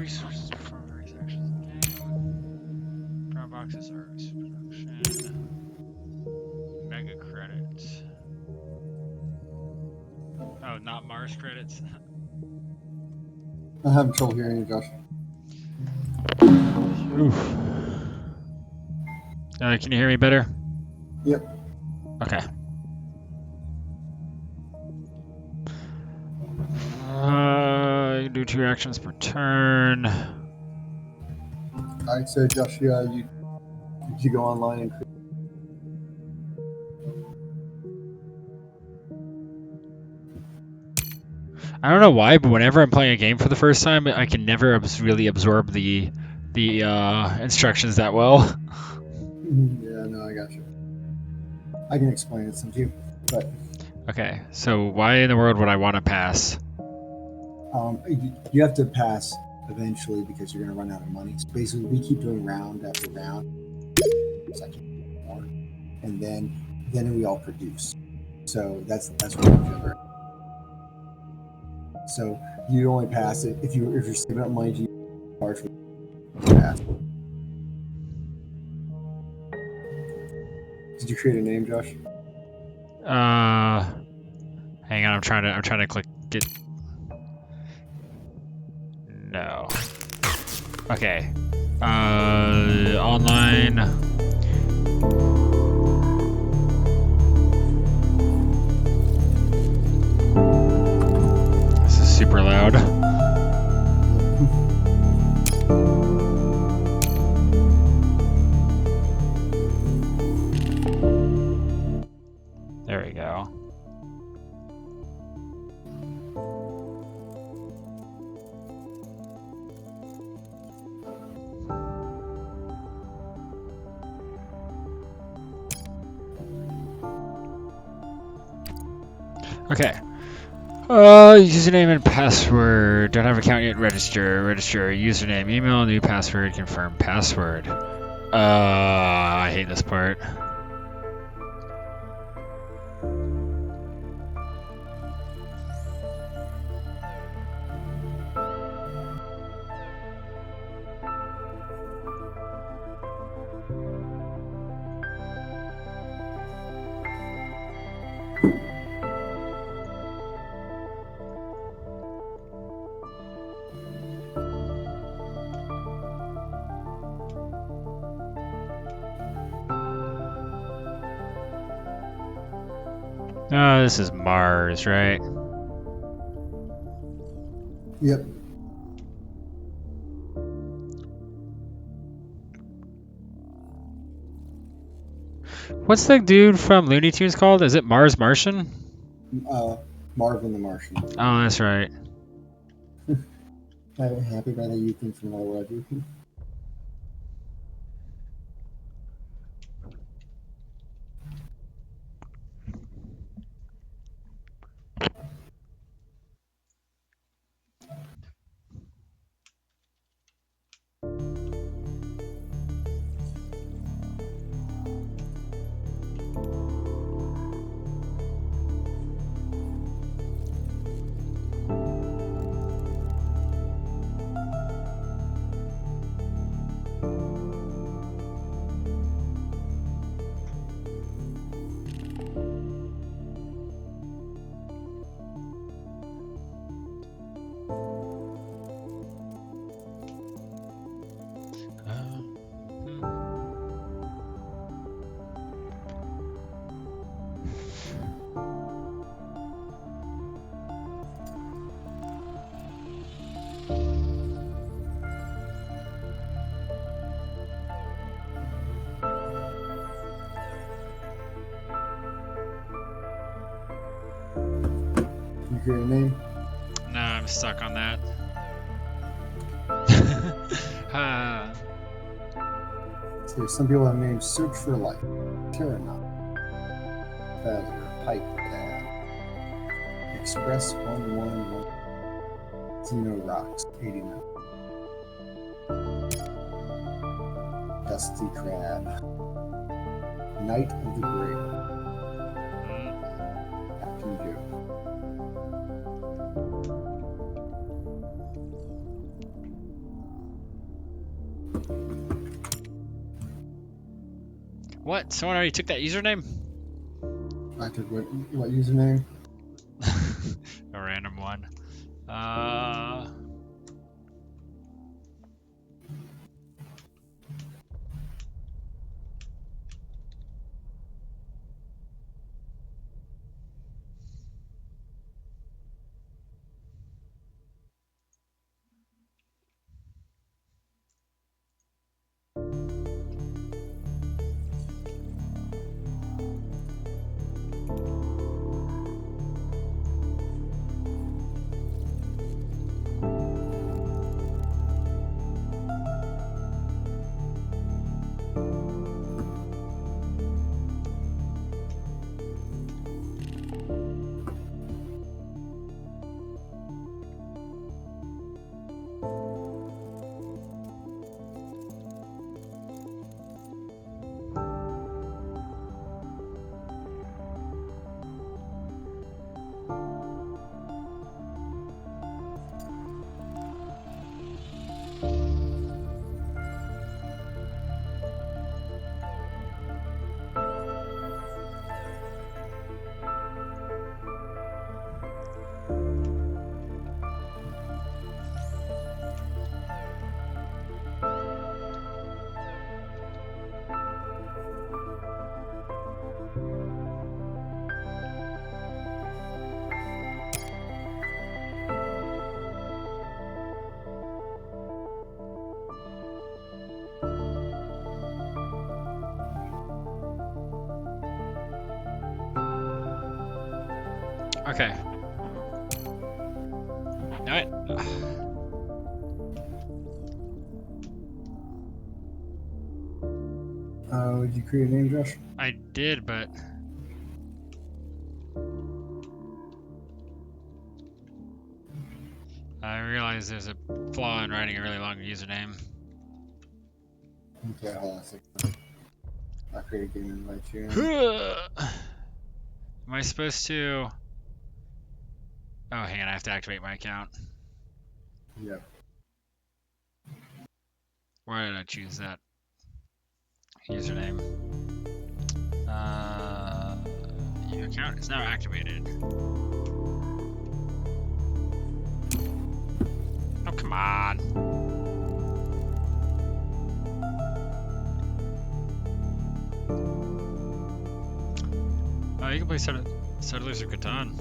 resources perform various actions in the game. Brown boxes are production. Mega credits. Oh, not Mars credits. I'm having trouble hearing you, Josh. Oof. Can you hear me better? Yep. Okay. You can do 2 actions per turn. Alright, so Josh, you go online and create. I don't know why, but whenever I'm playing a game for the first time, I can never really absorb the instructions that well. Yeah, no, I got you. I can explain it some to you, but Okay, so why in the world would I want to pass? you have to pass eventually because you're going to run out of money. So basically, we keep doing round after round, and then we all produce. So that's what we're doing. So you only pass it if you're saving up money to charge for pass. Did you create a name, Josh? Hang on, I'm trying to click get. No. Okay. Online. This is super loud. There we go. Okay. Username and password. Don't have account yet. Register. Register. Username. Email. New password. Confirm password. I hate this part. This is Mars, right? Yep. What's the dude from Looney Tunes called? Is it Mars Martian? Marvin the Martian. Oh, that's right. Happy birthday, you think from all what you think. You create a name? Nah, I'm stuck on that. So some people have named Search for Life, Terraforming, Feather, Pipe Pad, Express 111, Xeno Rocks 89, Dusty Crab, Night of the Grave, Captain Joe. What? Someone already took that username? I took what username? A random one. Okay. Did you create a name, Josh? I did, but I realize there's a flaw in writing a really long username. Okay, hold on a second. I'll create a game and invite you in. Am I supposed to? Oh, hang on, I have to activate my account. Yeah. Why did I choose that username? Your account is now activated. Oh, come on. Oh, you can play Settlers of Catan.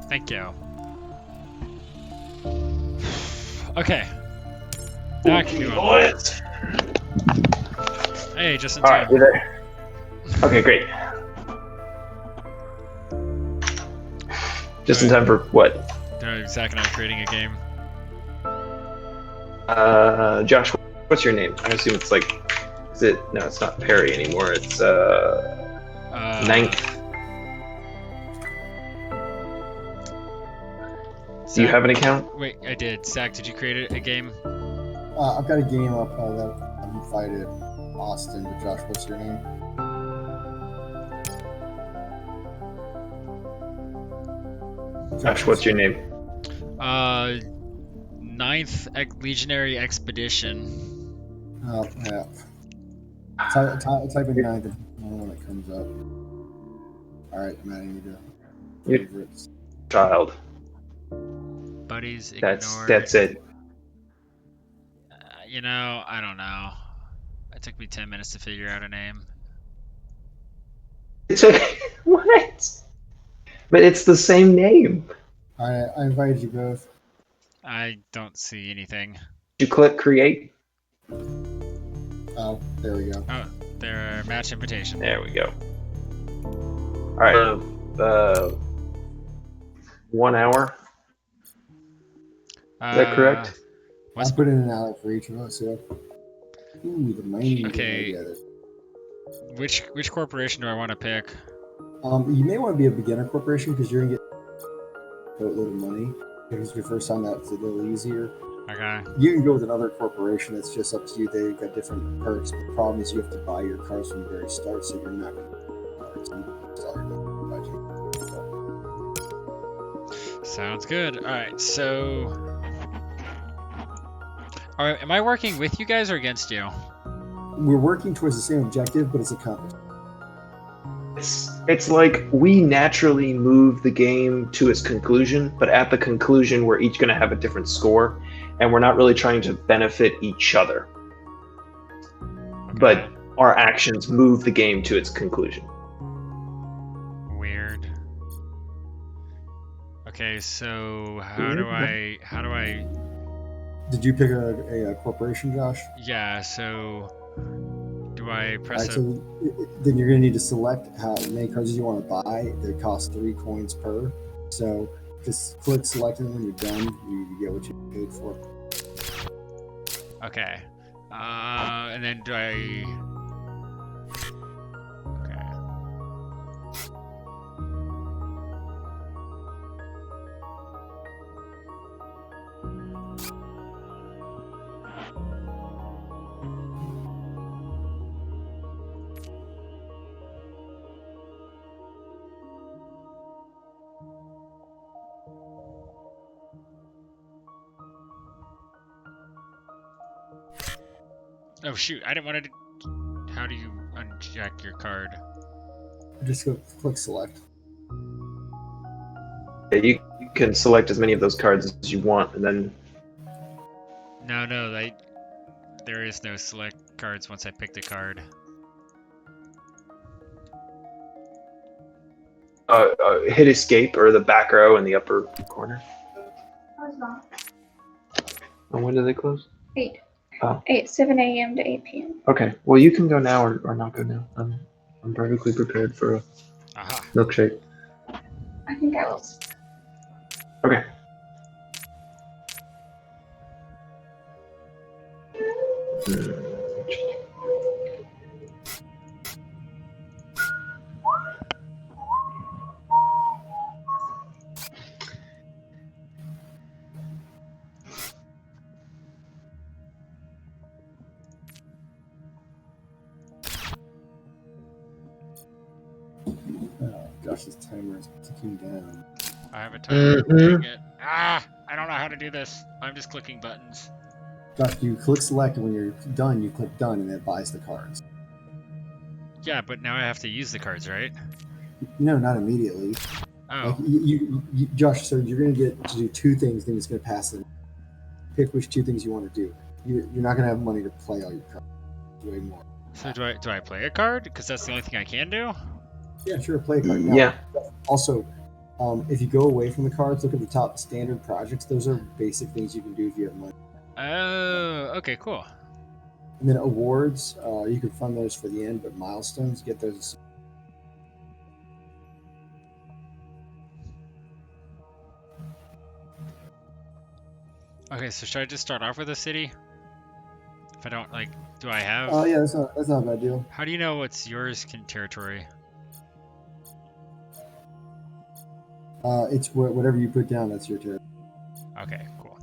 Thank you. Okay. Now I can do it. Hey, just in time. Alright, you're there. Okay, great. Just in time for what? Zach and I are creating a game. Josh, what's your name? I assume it's like, is it? No, it's not Perry anymore. It's Ninth. Zach, Do you have an account? Wait, I did. Zach, did you create a game? I've got a game up that I've invited Austin. But Josh, what's your name? Josh, what's your name? Ninth Legionary Expedition. Oh, yeah. Type in 9th when it comes up. Alright, I'm adding you to favorites. Child. Buddies ignored. That's it. You know, I don't know. It took me 10 minutes to figure out a name. It's okay. What? But it's the same name. Alright, I invited you both. I don't see anything. You click create. Oh, there we go. Oh, there, match invitation. There we go. All right. 1 hour. Is that correct? I put in an hour for each of us. Yeah. Ooh, the mining. Okay. Which corporation do I want to pick? You may want to be a beginner corporation because you're gonna get a boatload of money. If it's your first time, that's a little easier. All Okay. You can go with another corporation. It's just up to you. They've got different perks. But the problem is you have to buy your cards from the very start, so you're not going to get cards. Sounds good. All right. So, all right. Am I working with you guys or against you? We're working towards the same objective, but it's a competition. It's like we naturally move the game to its conclusion, but at the conclusion, we're each going to have a different score, and we're not really trying to benefit each other. Okay. But our actions move the game to its conclusion. Weird. Okay, so how do I? Did you pick a corporation, Josh? Yeah. So, do I press Alright, so then you're going to need to select how many cards you want to buy. They cost 3 coins per. So just click select, and when you're done, you get what you paid for. Okay. And then do I? Okay. Oh shoot! I didn't want to. How do you unjack your card? Just go click select. Yeah, you can select as many of those cards as you want, and then No, there is no select cards once I pick the card. hit escape or the back row in the upper corner. And when do they close? 8. Oh. 7 a.m. to 8 p.m. Okay. Well, you can go now or not go now. I'm perfectly prepared for a Aha. milkshake. I think I will. Okay. Josh's timer is ticking down. I have a timer. Dang it. Ah! I don't know how to do this. I'm just clicking buttons. Josh, you click select, and when you're done, you click done, and it buys the cards. Yeah, but now I have to use the cards, right? No, not immediately. Oh. Like you, Josh. So you're going to get to do 2 things. Then it's going to pass it. Pick which 2 things you want to do. You're not going to have money to play all your cards. Way more. So do I play a card? Because that's the only thing I can do? Yeah, sure. Play a card. Now, Yeah. Also, if you go away from the cards, look at the top standard projects. Those are basic things you can do if you have money. Oh, okay, cool. And then awards, you can fund those for the end, but milestones, get those. Okay, so should I just start off with a city? If I don't, do I have... Oh, yeah, that's not a bad deal. How do you know what's yours territory? It's whatever you put down, that's your territory. Okay, cool.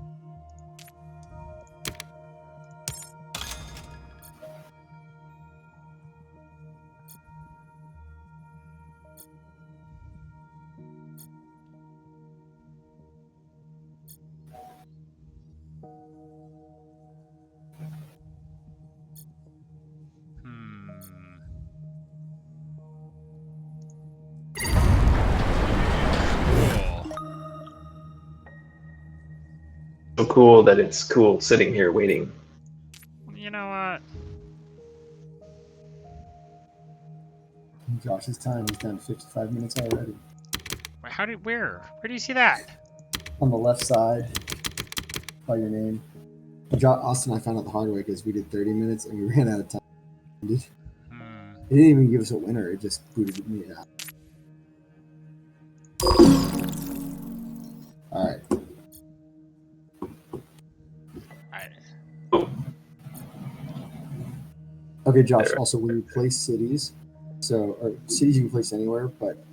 So cool that it's cool sitting here waiting. You know what? Josh's time is down to 55 minutes already. Where do you see that? On the left side, by your name. Austin and I found out the hard way because we did 30 minutes and we ran out of time. It didn't even give us a winner, it just booted me out. Alright. Okay, Josh, also when you place cities, or cities you can place anywhere, but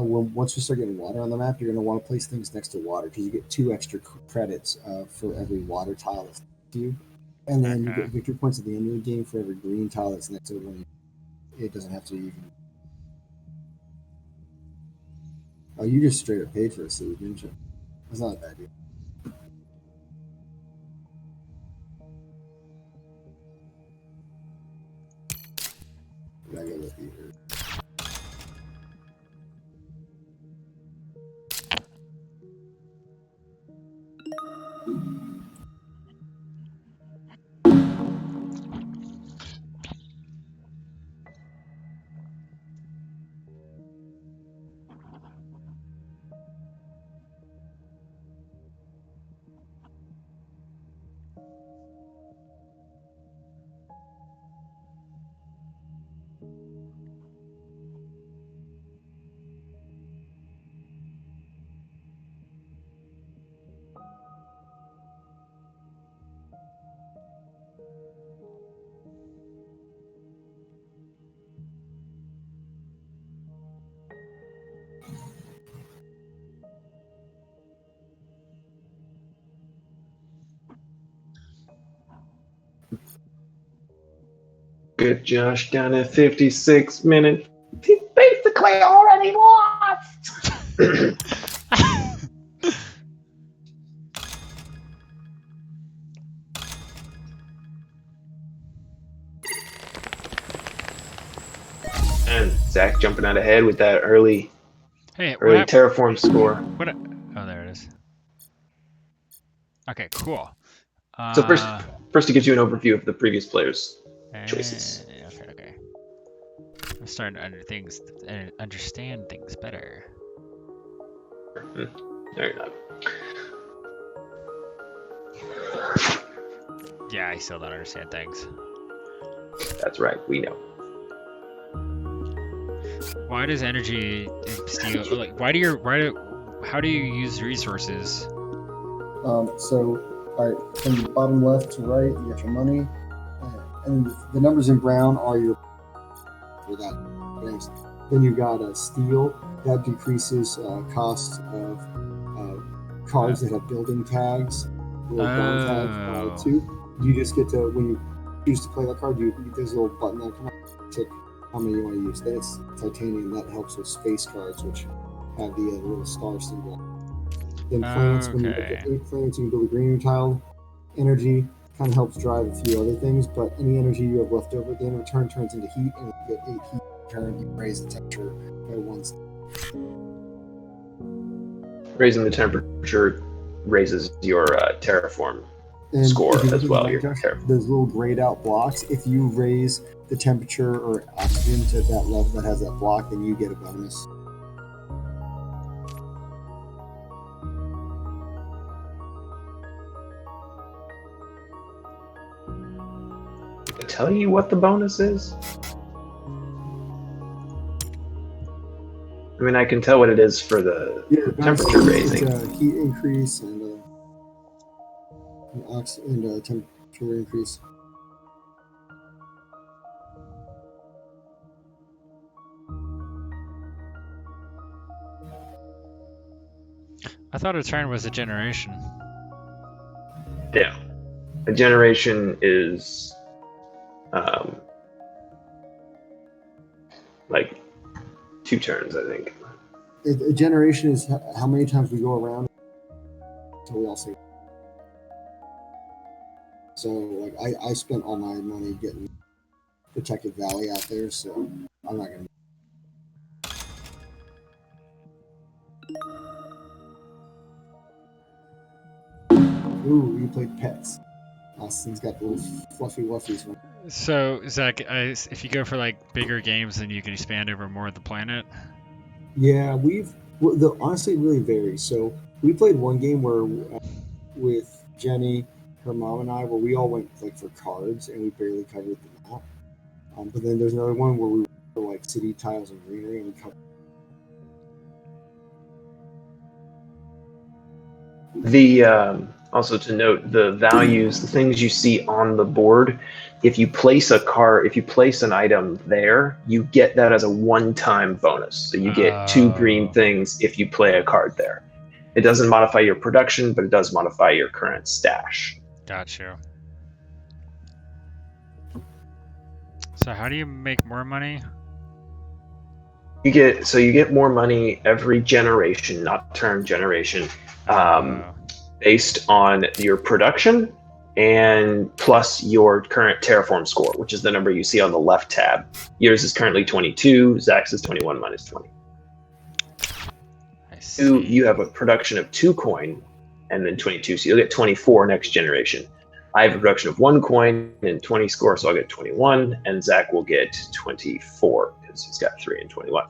once you start getting water on the map, you're going to want to place things next to water because you get 2 extra credits for every water tile that's next to you. And then you get victory points at the end of the game for every green tile that's next to it when it doesn't have to even. Oh, you just straight up paid for a seed, didn't you? That's not a bad deal. I gotta look here. Good Josh down at 56 minutes. He basically already lost. And Zach jumping out ahead with that early Terraform score. Oh, there it is. Okay, cool. So first it gives you an overview of the previous players' choices. Okay. I'm starting to understand things better. No, you're not. Yeah, I still don't understand things. That's right, we know. Why does energy steal? Like, how do you use resources? So, all right, from the bottom left to right, you got your money, and the numbers in brown are your for that. Then you got steel that decreases cost of cards that have building tags, little brown tags too. You just get to when you choose to play that card, there's a little button that comes up, tick how many you want to use. Then it's titanium that helps with space cards, which have the little star symbol. Then plants, when you get 8 plants, you can build a green tile. Energy kind of helps drive a few other things, but any energy you have left over at the end of the turn turns into heat, and if you get 8 heat per turn, you raise the temperature by 1 step. Raising the temperature raises your terraform score as well. Those little grayed out blocks, if you raise the temperature or oxygen to that level that has that block, then you get a bonus. Tell you what the bonus is? I mean, I can tell what it is for the temperature raising. Heat increase and temperature increase. I thought a turn was a generation. Yeah. A generation is like 2 turns, I think. A generation is how many times we go around until we all see. So, like, I spent all my money getting Protected Valley out there, so I'm not going to. Ooh, you played pets. Austin's got the little fluffy wuffies. So, Zach, if you go for like bigger games, then you can expand over more of the planet. Yeah, honestly, it really varies. So we played one game where with Jenny, her mom, and I, where we all went like for cards, and we barely covered the map. But then there's another one where we went for like city tiles and greenery, and we covered. The Also to note, the values, the things you see on the board, if you place an item there, you get that as a one-time bonus. So you get 2 green things if you play a card there. It doesn't modify your production, but it does modify your current stash. Got you. So how do you make more money? You get more money every generation, not turn generation, based on your production and plus your current Terraform score, which is the number you see on the left tab. Yours is currently 22. Zach's is 21 minus 20. I see. You have a production of 2 coin, and then 22, so you'll get 24 next generation. I have a production of 1 coin and 20 score, so I'll get 21, and Zach will get 24 because he's got 3 and 21.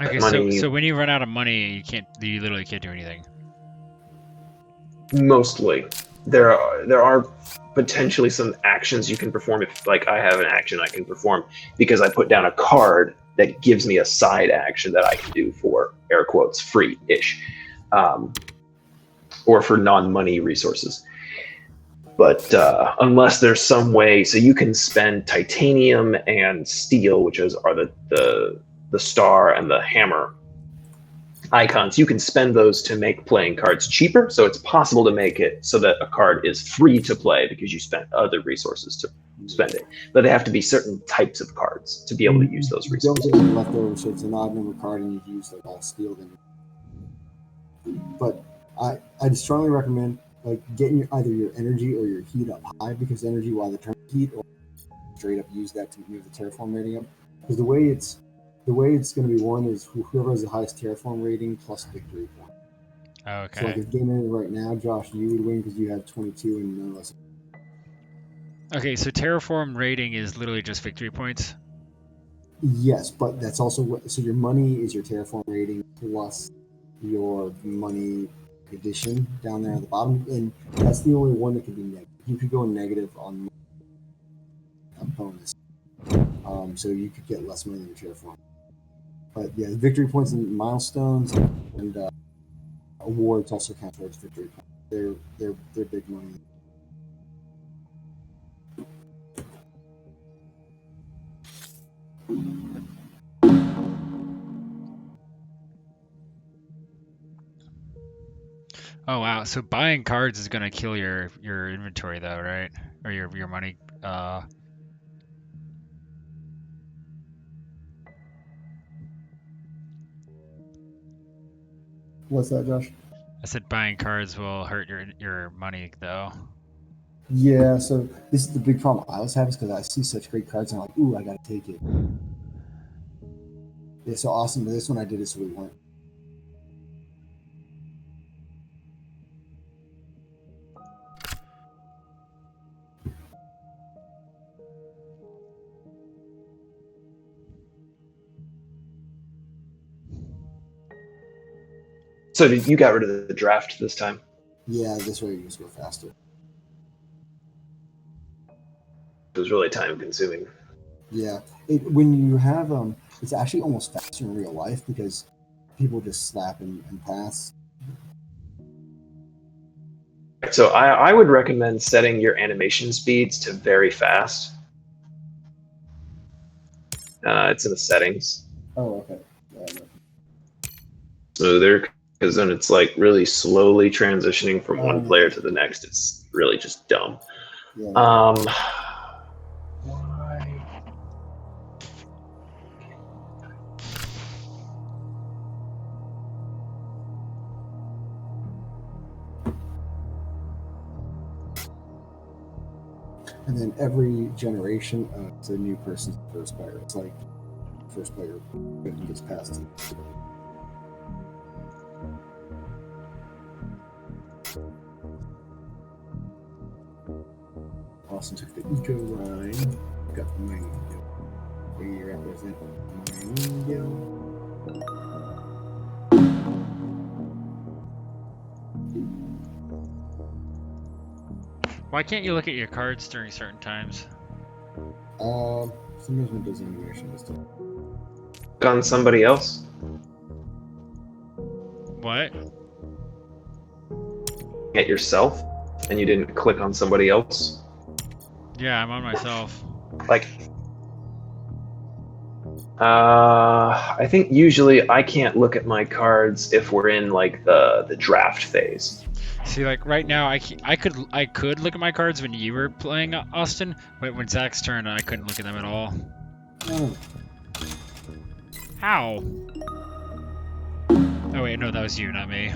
Okay, so when you run out of money, you literally can't do anything. Mostly, there are potentially some actions you can perform. If like I have an action I can perform because I put down a card that gives me a side action that I can do for air quotes free-ish, or for non-money resources. But unless there's some way, so you can spend titanium and steel, which are the star and the hammer icons. You can spend those to make playing cards cheaper. So it's possible to make it so that a card is free to play because you spent other resources to spend it. But they have to be certain types of cards to be able to use those resources. Don't get any leftover, so it's an odd number card and you've used like all steel. But I'd strongly recommend like getting either your energy or your heat up high, because energy while the turn heat, or straight up use that to move the terraform rating up. Because the way it's going to be won is whoever has the highest terraform rating plus victory point. Okay. So like if game ended right now, Josh, you would win because you have 22 and none of us. Okay, so terraform rating is literally just victory points? Yes, but that's also so your money is your terraform rating plus your money addition down there at the bottom, and that's the only one that could be negative. You could go negative on a bonus, so you could get less money than your terraform. But yeah, the victory points and milestones and awards also count towards victory points. They're big money. Oh wow, so buying cards is gonna kill your inventory though, right? Or your money. What's that, Josh? I said buying cards will hurt your money though. Yeah, so this is the big problem I always have, is because I see such great cards and I'm like, ooh, I gotta take it. Yeah, so awesome. But this one I did it so we weren't. So you got rid of the draft this time? Yeah, this way you just go faster. It was really time consuming. Yeah, when you have it's actually almost faster in real life because people just slap and pass. So I would recommend setting your animation speeds to very fast. It's in the settings. Oh, okay. Yeah, Smoother, because then it's like really slowly transitioning from one player to the next. It's really just dumb. Yeah. Why? And then every generation, it's a new person's first player. It's like first player gets past. Austin took the eco line. Got the mango. We represent mango. Why can't you look at your cards during certain times? Sometimes when it does animation, this time. On somebody else? What? at yourself and you didn't click on somebody else? Yeah, I'm on myself. Like, I think usually I can't look at my cards if we're in like the draft phase. See, like right now, I could look at my cards when you were playing Austin, but when Zach's turn, I couldn't look at them at all. Oh, How? Oh wait, no, that was you, not me.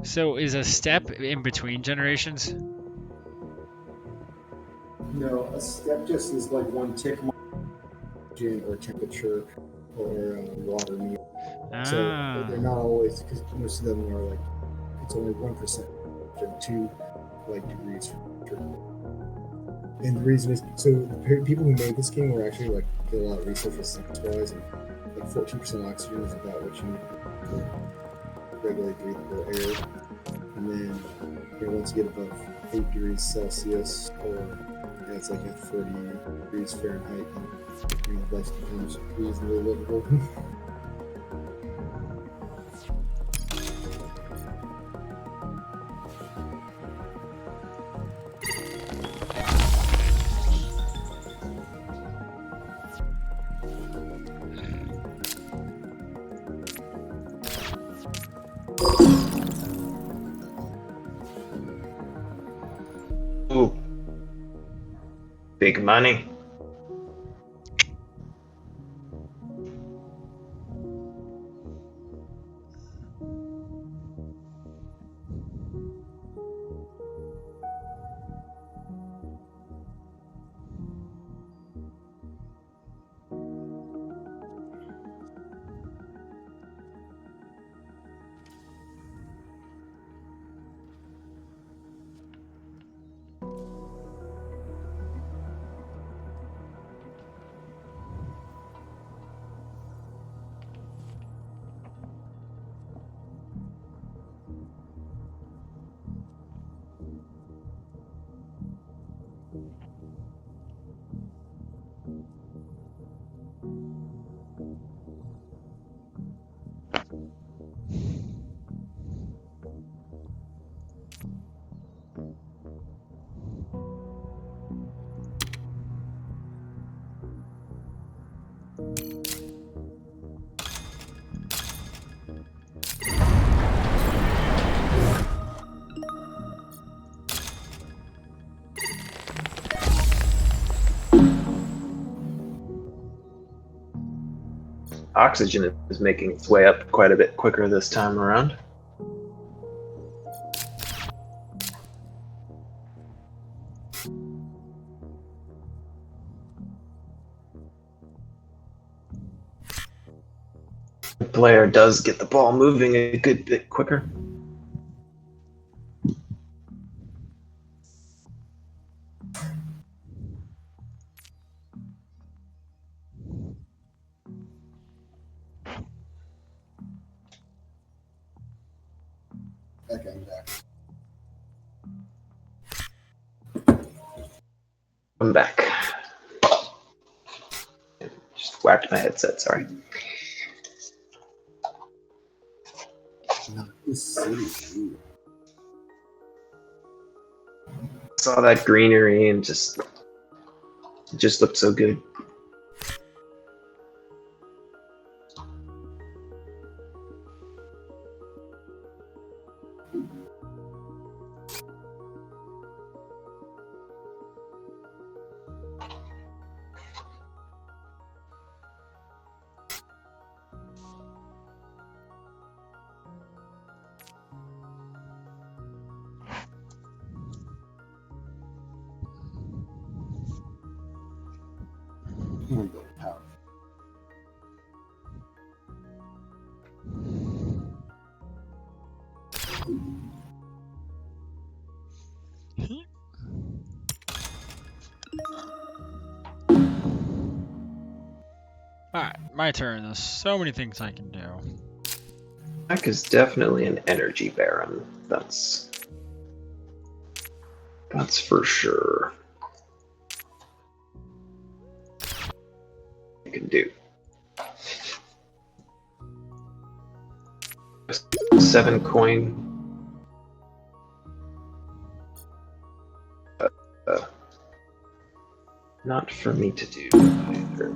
So is a step in between generations? no, a step just is like one tick mark or temperature or water meter. So they're not always, because most of them are like, it's only 1% and 2 like degrees. And the reason is, so the people who made this game were actually like did a lot of research with science wise, and like 14% oxygen is about what you need to regulate breathable air. And then once you get above 8 degrees Celsius, or it's like at 40 degrees Fahrenheit, and life becomes reasonably livable. Ooh. Big money. Oxygen is making its way up quite a bit quicker this time around. The player does get the ball moving a good bit quicker. Okay, I'm back. I'm back. Just whacked my headset, sorry. Not this city. Ooh. Saw that greenery and it just looked so good. I'm gonna go with power. Alright, my turn. There's so many things I can do. Jack is definitely an energy baron. That's That's for sure. You can do 7 coin. Not for me to do either.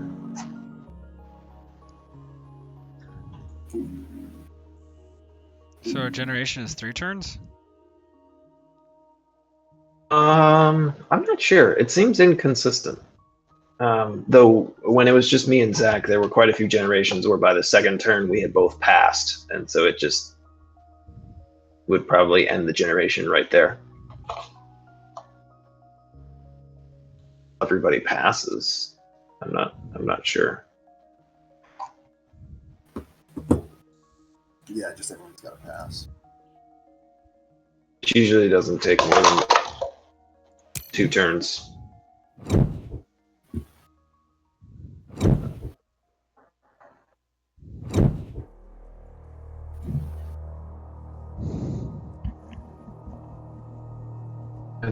So a generation is 3 turns? I'm not sure. It seems inconsistent. Though when it was just me and Zach, there were quite a few generations where by the second turn we had both passed, and so it just would probably end the generation right there. Everybody passes. I'm not sure. Yeah, just everyone's got to pass. It usually doesn't take more than 2 turns.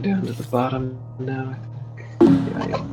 Down to the bottom now, I think. Yeah, yeah.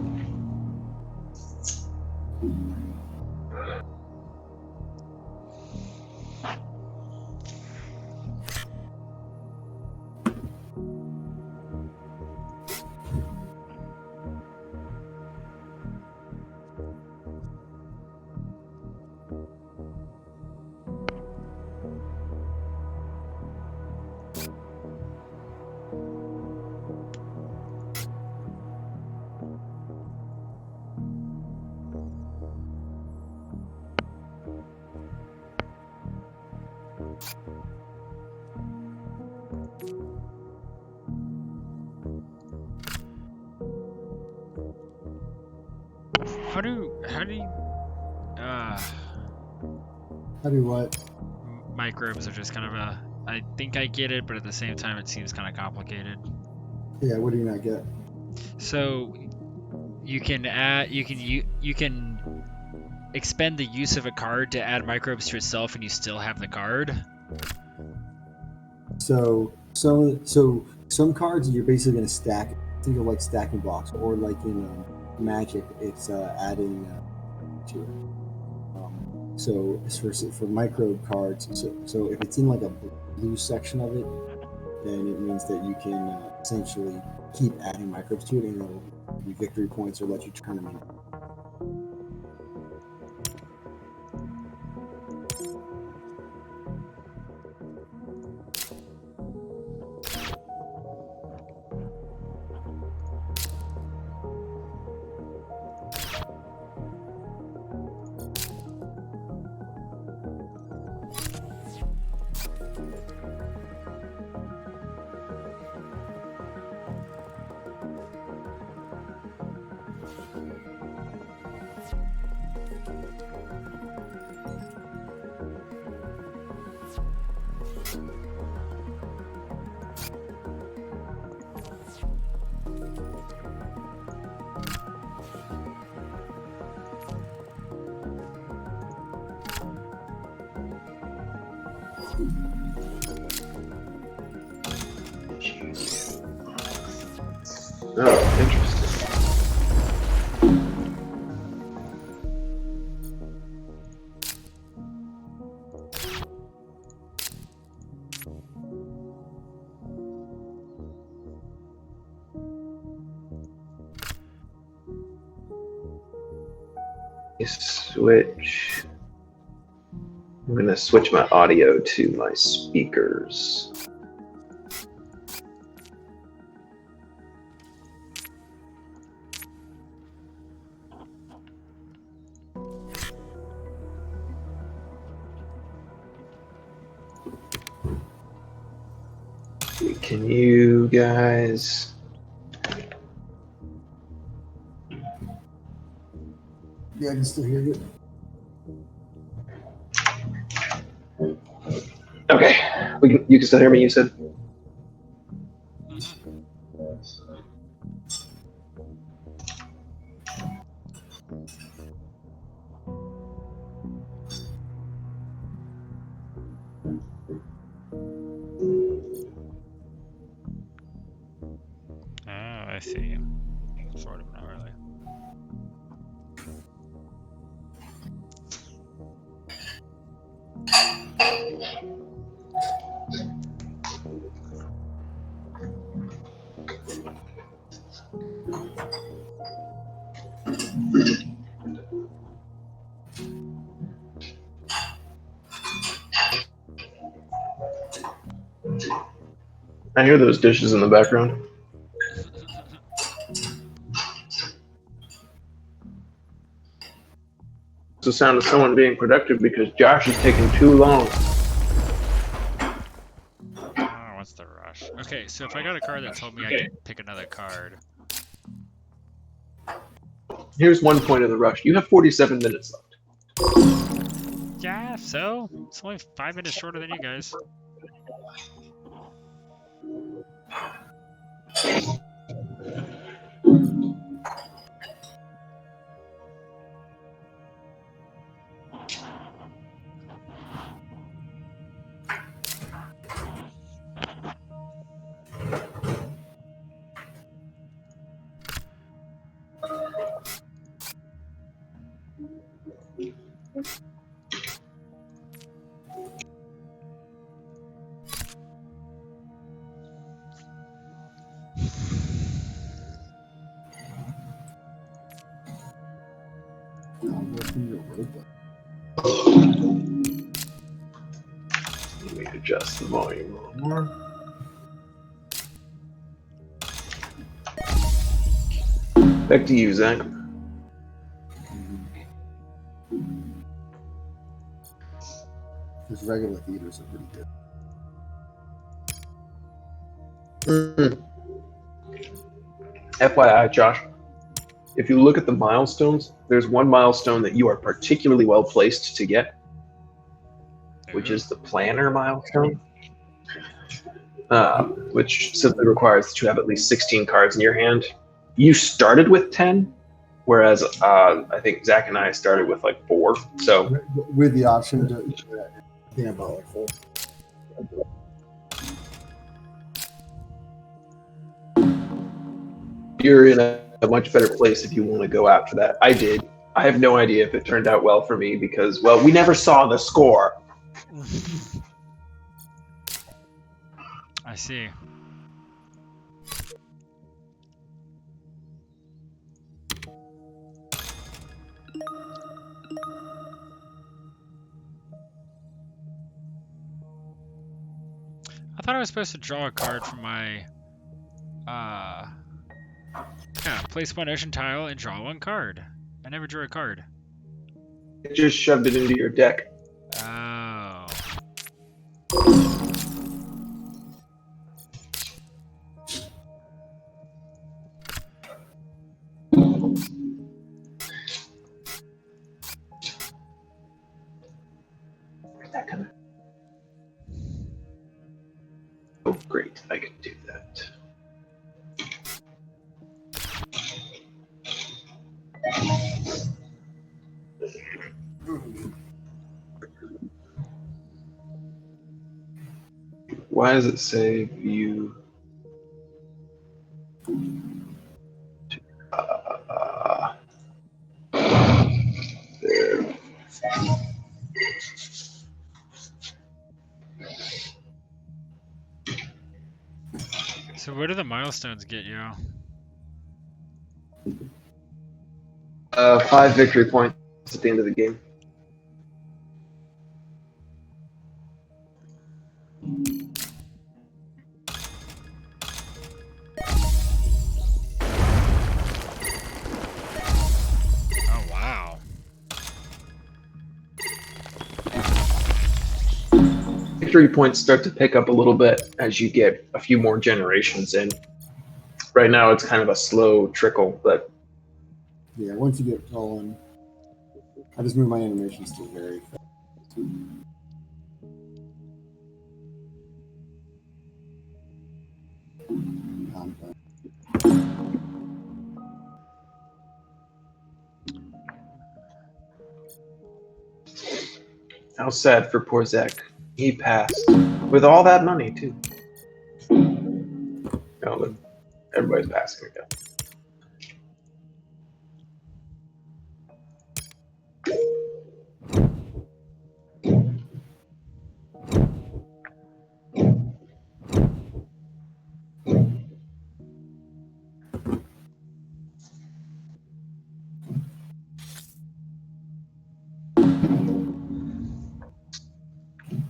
How do you How do what? microbes are just kind of a, I think I get it, but at the same time it seems kind of complicated. Yeah, what do you not get? So you can add, you can expend the use of a card to add microbes to itself, and you still have the card. So some cards you're basically going to stack. Think of like stacking blocks, or like in Magic, it's adding to it. So as for microbe cards, so if it's in like a blue section of it, then it means that you can essentially keep adding microbes to it, and it'll be victory points or let you turn them in. Oh, interesting. Switch. I'm going to switch my audio to my speakers. Can you guys... Yeah, I can still hear you. Okay, you can still hear me, you said? I hear those dishes in the background. It's the sound of someone being productive because Josh is taking too long. Oh, what's the rush? Okay, so if I got a card that told me I could pick another card. Here's one point of the rush. You have 47 minutes left. Yeah, so it's only 5 minutes shorter than you guys. Let me adjust the volume a little more. Back to you, Zach. Those regular theaters are pretty good. FYI, Josh, if you look at the milestones, there's one milestone that you are particularly well placed to get, which is the planner milestone, which simply requires that you have at least 16 cards in your hand. You started with 10, whereas I think Zach and I started with like 4. So with the option to think about like 4. you're in a much better place if you want to go after that. I did. I have no idea if it turned out well for me because, well, we never saw the score. I see. I thought I was supposed to draw a card from my yeah, place one ocean tile and draw one card. I never drew a card. It just shoved it into your deck. Oh. That kind of... Oh, great. I can do that. Why does it say view? There. So what do the milestones get you? 5 victory points at the end of the game. Oh wow. Victory points start to pick up a little bit as you get a few more generations in. Right now, it's kind of a slow trickle, but Yeah, once you get rolling, I just move my animations to very fast. how sad for poor Zach. He passed with all that money too. No, but everybody's passing again.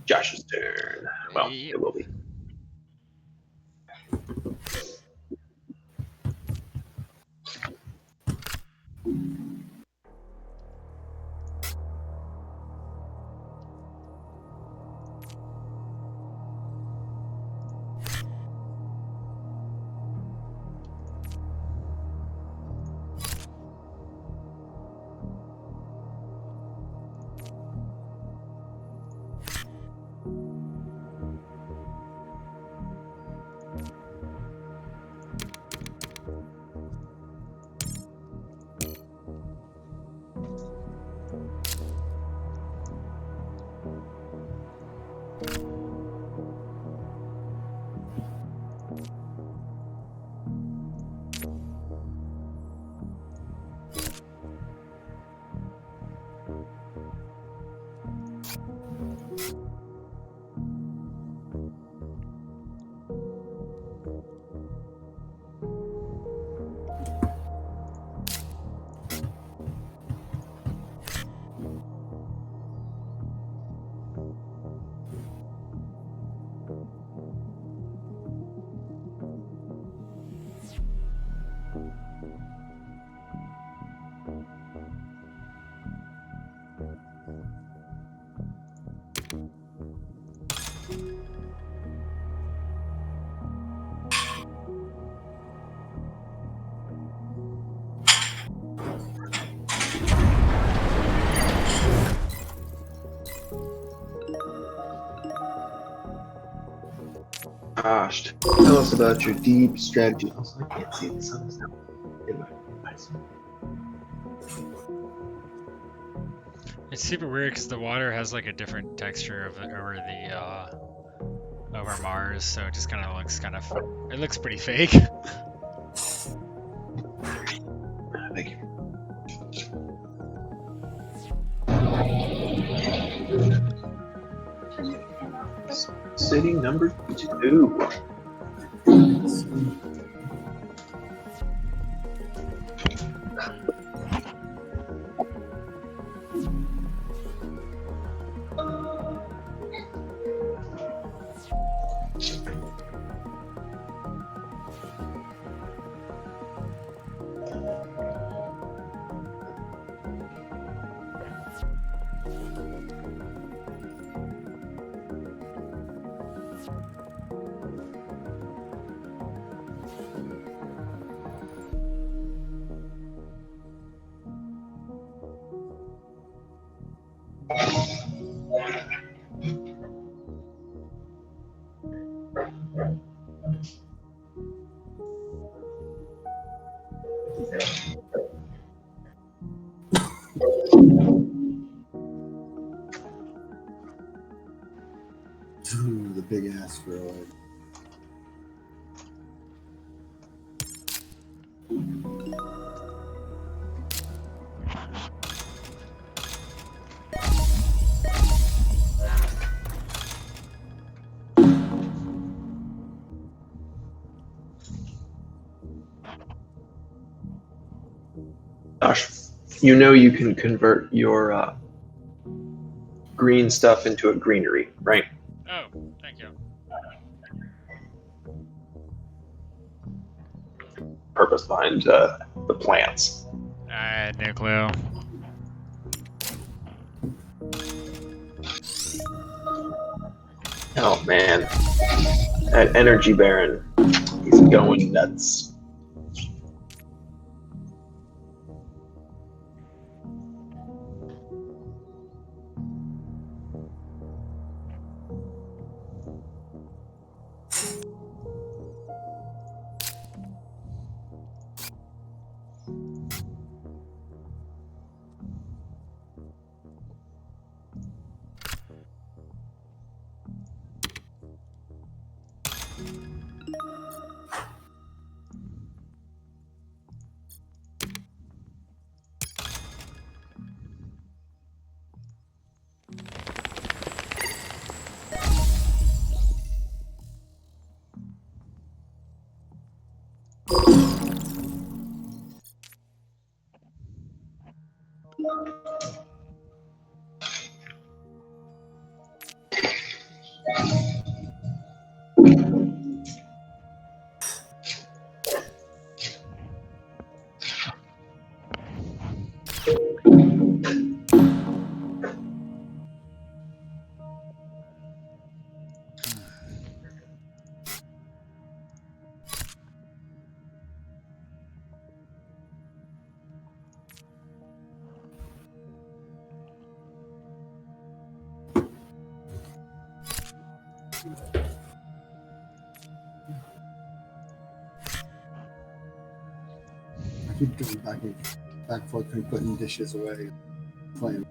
Josh's turn. Well, Yep. it will be. Gosh, tell us about your deep strategy. Also, I can't see the sun is now in my eyes. It's super weird because the water has like a different texture over Mars, so it just kind of looks it looks pretty fake. Thank you. City number 2. The big asteroid. Josh, you know you can convert your green stuff into a greenery, right? Oh, thank you. Purpose behind the plants. I had no clue. Oh man, that energy baron, he's going nuts. I keep going back and forth and putting dishes away. Playing.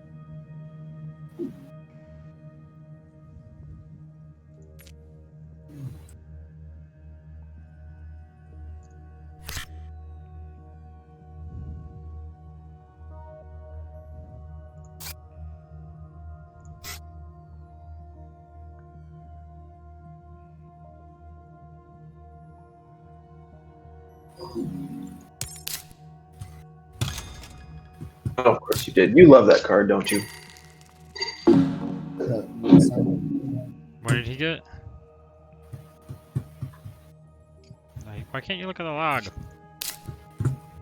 Oh, of course you did. You love that card, don't you? What did he get? Like, why can't you look at the log?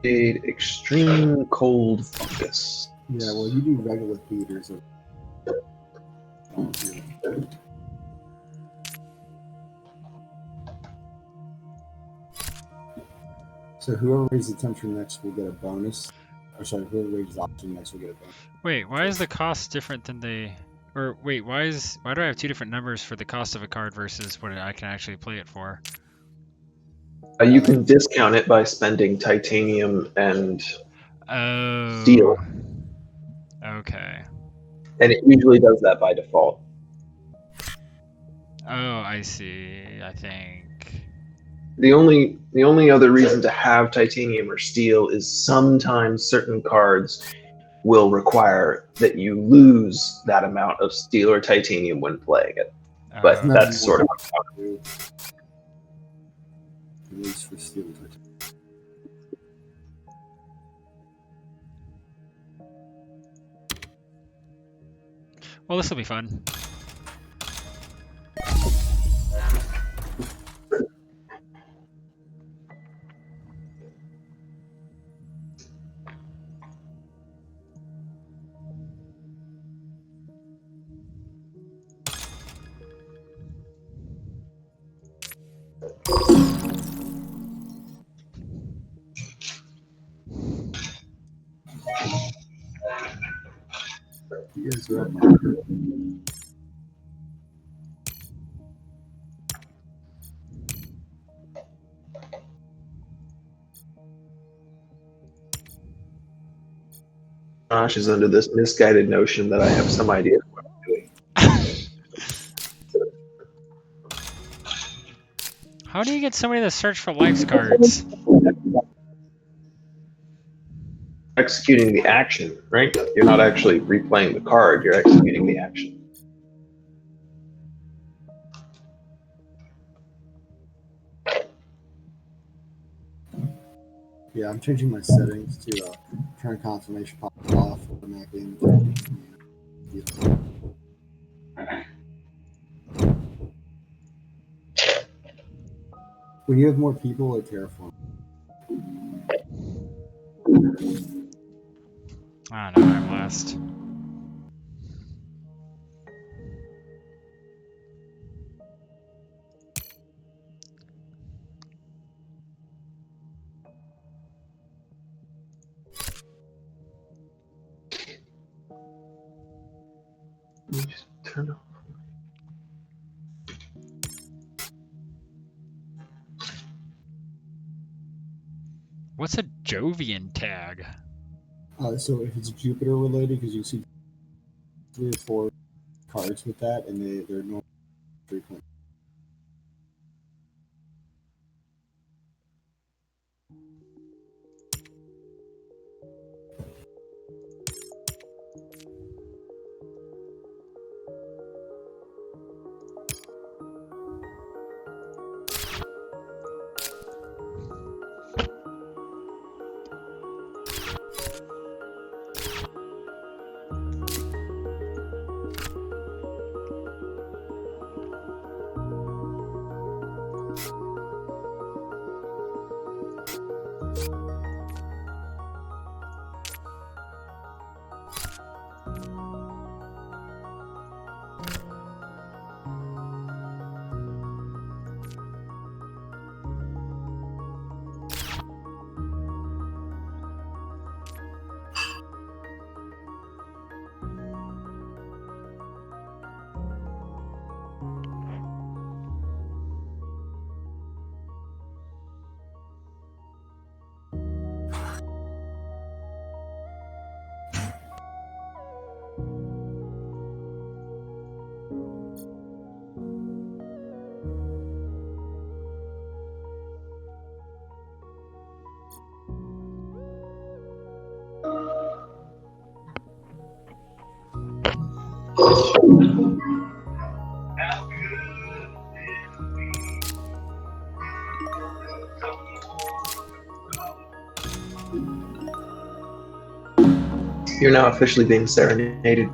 Extreme cold fungus. Yeah, well, you do regular theaters. So whoever raises the temperature next will get a bonus. Or sorry, whoever raises oxygen next will get a bonus. Wait, why is the cost different than the... Or wait, why do I have two different numbers for the cost of a card versus what I can actually play it for? You can discount it by spending titanium and Oh. steel, Okay. and it usually does that by default. Oh, I see. I think. The only other reason to have titanium or steel is sometimes certain cards will require that you lose that amount of steel or titanium when playing it. But Oh, that's sort of At least for steel. well, this will be fun. You guys are up. Josh is under this misguided notion that I have some idea of what I'm doing. How do you get somebody to search for lives cards? Executing the action, right? You're not actually replaying the card, you're executing the action. Yeah, I'm changing my settings to turn confirmation pop off automatically. When you have more people, like Terraform. I don't know, I'm last. Just turn off. What's a Jovian tag? So if it's Jupiter related, because you see 3 or 4 cards with that, and they're not frequent. You're now officially being serenaded.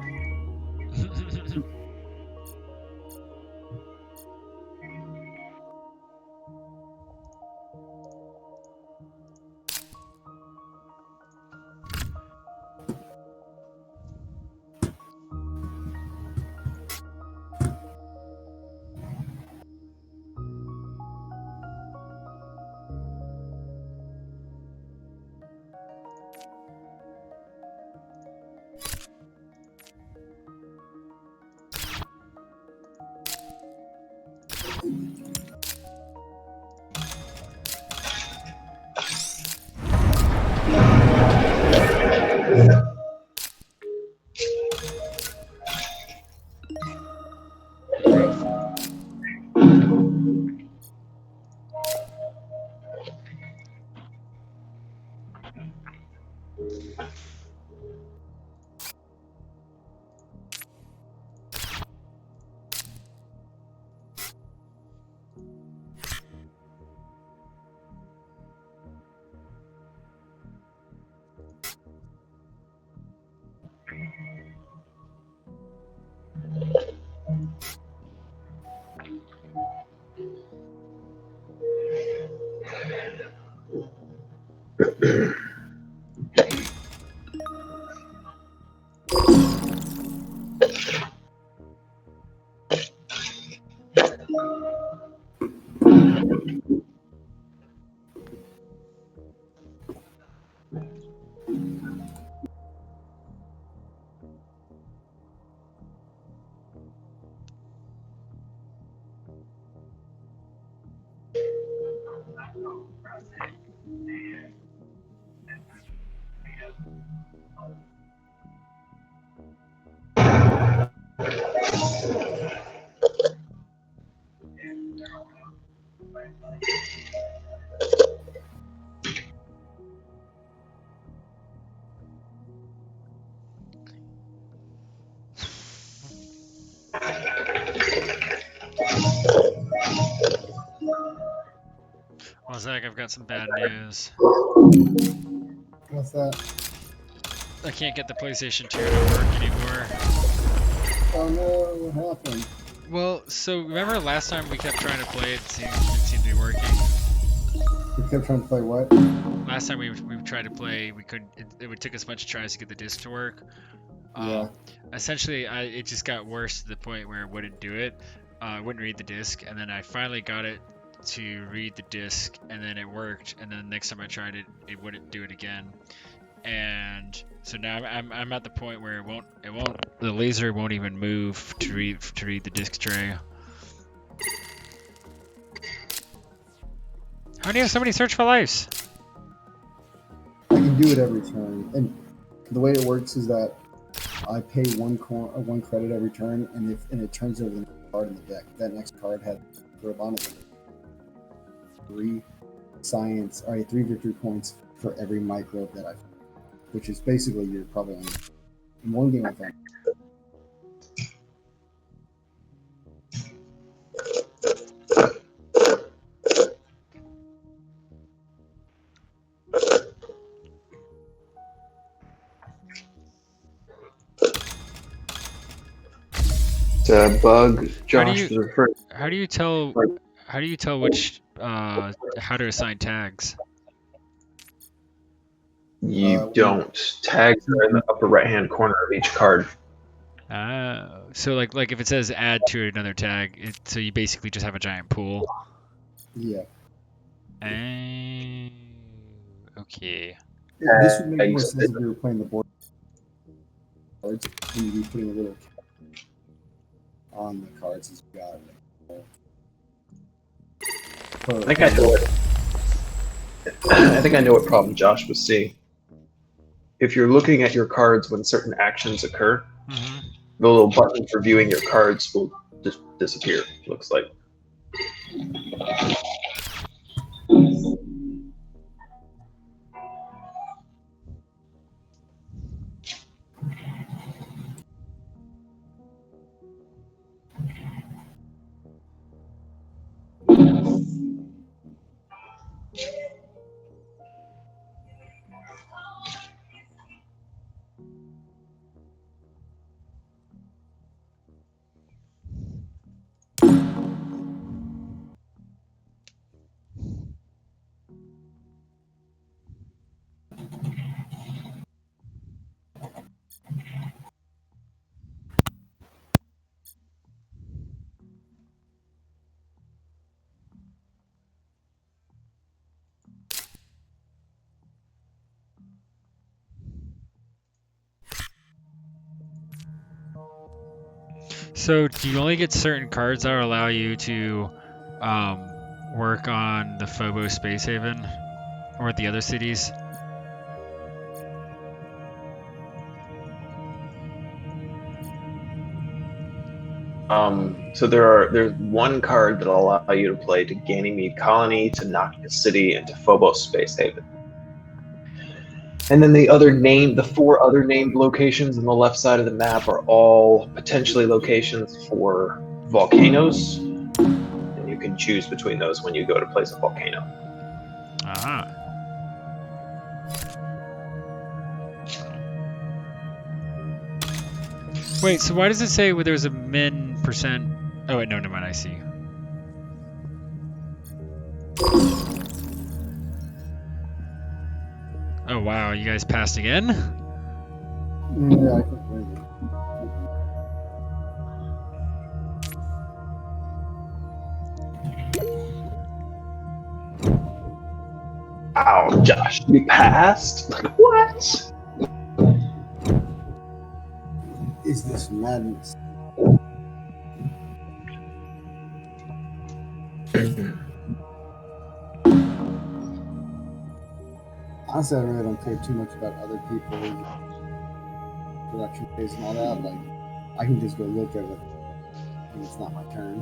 Well, Zach, I've got some bad news. What's that? I can't get the PlayStation 2 to work anymore. Oh no, what happened? Well, so remember last time we kept trying to play it, it seemed to be working. You kept trying to play what? Last time we tried to play, we couldn't. It took us a bunch of tries to get the disc to work. Yeah. Essentially, it just got worse to the point where it wouldn't do it. It wouldn't read the disc, and then I finally got it to read the disc, and then it worked. And then next time I tried it, it wouldn't do it again. And so now I'm at the point where the laser won't even move to read the disc tray. How do you have so many search for lives? I can do it every turn, and the way it works is that I pay one credit every turn, and it turns over the next card in the deck. That next card had on it 3 victory points for every microbe that I've, which is basically you're probably only in one game I found. It's a bug Josh was referring to. How do you tell which how to assign tags? You don't. Tags are in the upper right-hand corner of each card. So like if it says add to another tag, so you basically just have a giant pool. Yeah. Okay. This would make more sense if we were playing the board cards, and you'd be putting a little on the cards as you got it. I think I know what problem Josh was seeing. If you're looking at your cards when certain actions occur, the little button for viewing your cards will just disappear, looks like. So do you only get certain cards that allow you to work on the Phobos Space Haven or the other cities? So there's one card that'll allow you to play to Ganymede Colony, to Nakia City, and to Phobos Space Haven. And then the four other named locations on the left side of the map are all potentially locations for volcanoes, and you can choose between those when you go to place a volcano. Ah. Wait, so why does it say there's a min percent? Oh wait, no, never mind. I see. Oh wow, you guys passed again? Yeah, I think maybe. Wow, Josh, we passed? Like, what? Is this madness? Honestly, I really don't care too much about other people's production phase and all that. Like, I can just go look at it. And it's not my turn.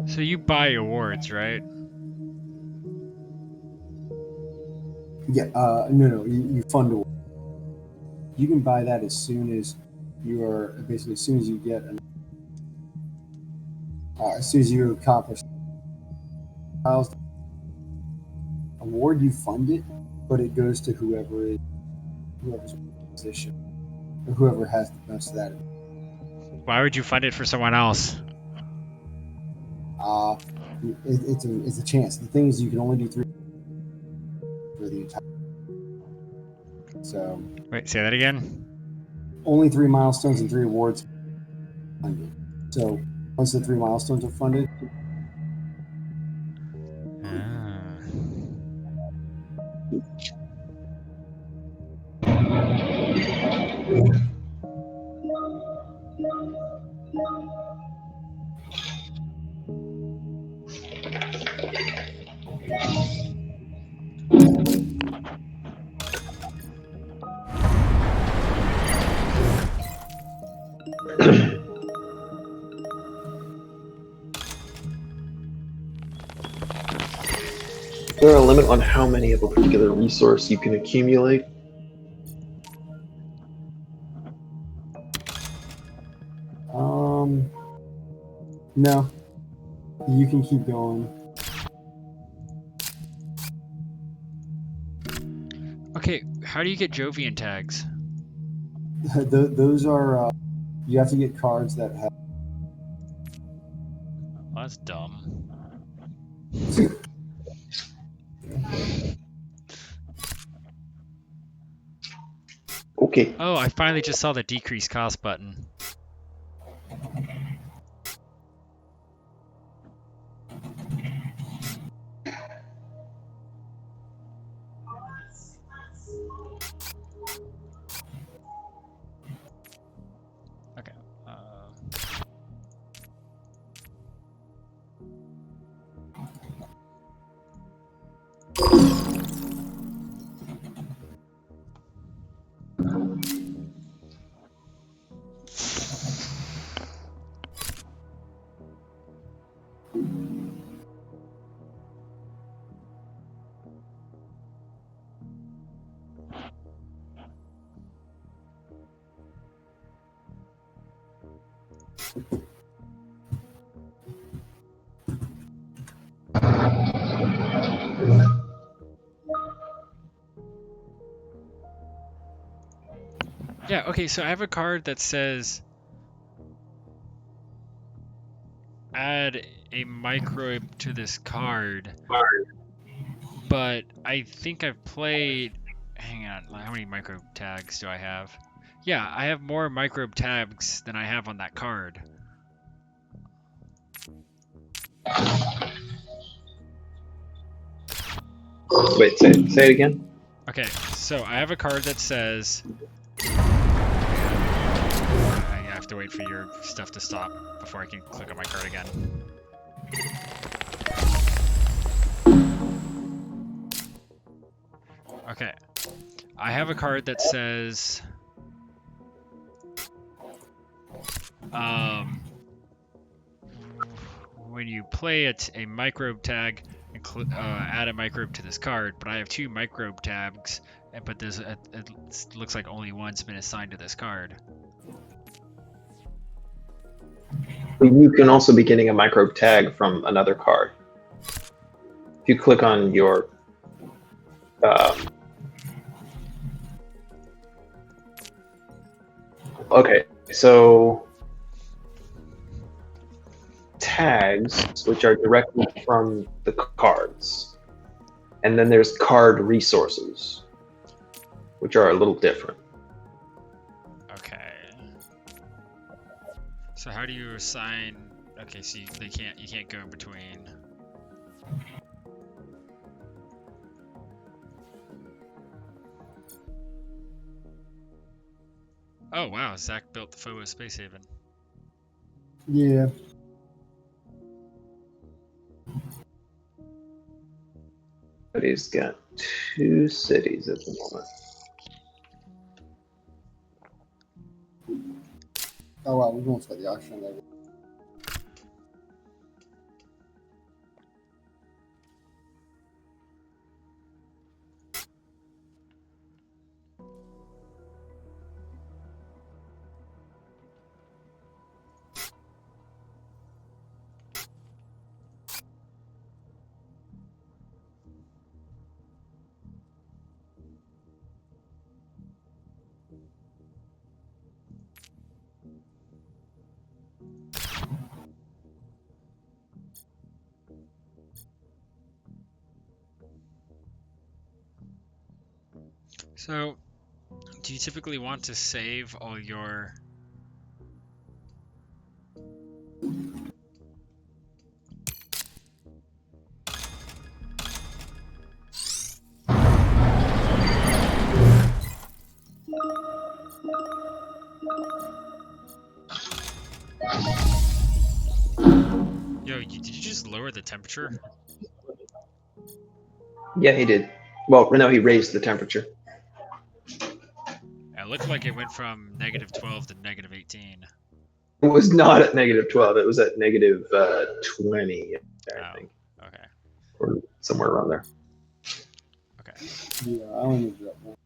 So you buy awards, right? Yeah, no, you fund award. You can buy that as soon as you are basically as soon as you get as soon as you accomplish miles award. You fund it, but it goes to whoever's position or whoever has the most of that. Why would you fund it for someone else? It's a chance. The thing is, you can only do 3 for the entire. So Wait, say that again. only 3 milestones and 3 awards funded. So once the 3 milestones are funded, Ah. Is there a limit on how many of a particular resource you can accumulate? no, you can keep going. Okay, how do you get Jovian tags? Those are you have to get cards that have. Well, that's dumb. Okay. Oh, I finally just saw the decrease cost button. Okay. Yeah, okay, so I have a card that says add a microbe to this card, but I think I've played. Hang on, how many microbe tags do I have? Yeah, I have more microbe tags than I have on that card. Wait, say it again. Okay, so I have a card that says. I have to wait for your stuff to stop before I can click on my card again. Okay, I have a card that says when you play it, a microbe tag, add a microbe to this card, but I have 2 microbe tags, but there's it looks like only one's been assigned to this card. You can also be getting a microbe tag from another card. If you click on your okay, so tags, which are directly from the cards, and then there's card resources, which are a little different. Okay. So how do you assign? Okay, so you can't go in between. Oh wow, Zach built the Phobos Space Haven. Yeah. But he's got 2 cities at the moment. Oh wow, we've almost got the auction there. So, do you typically want to save all your... Yo, did you just lower the temperature? Yeah, he did. Well, no, he raised the temperature. It looked like it went from -12 to -18. It was not at -12. It was at -20, I think, Okay. or somewhere around there. Okay. Yeah, I only need that one.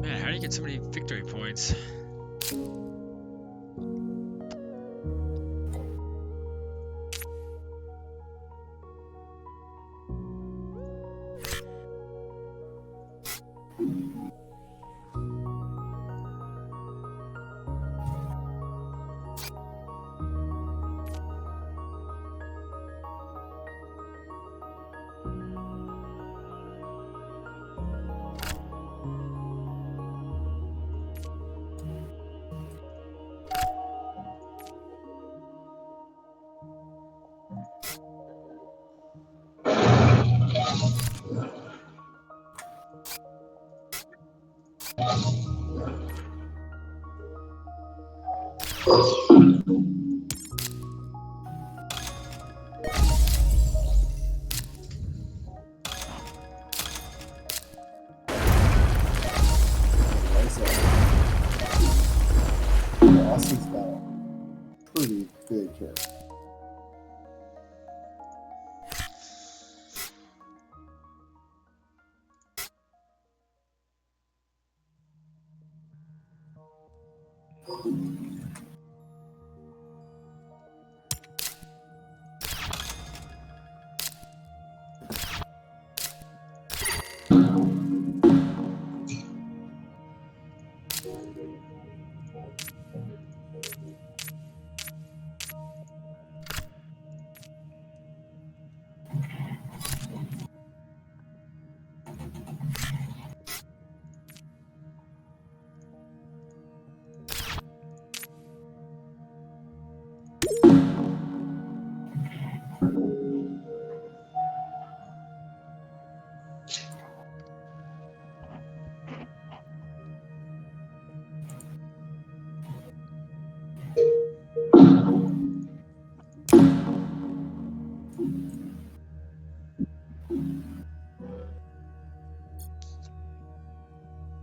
Man, how do you get so many victory points? Austin's got a pretty good character.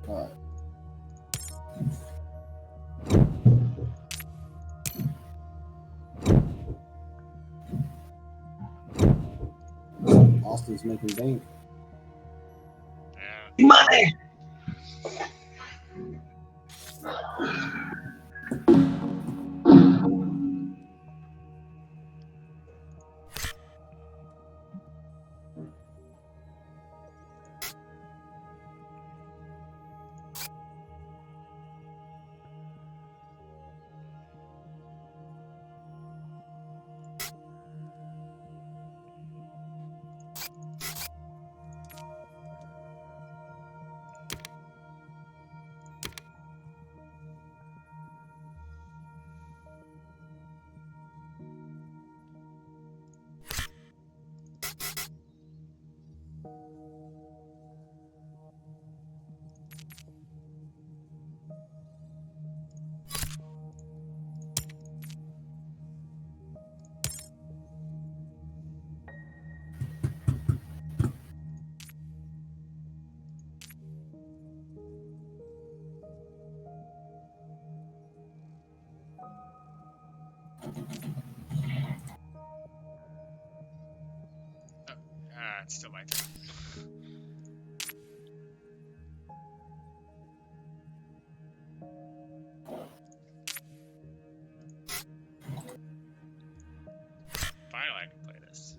Alright. Austin's making bank. Yeah. Money. It's still my turn. Finally, I can play this.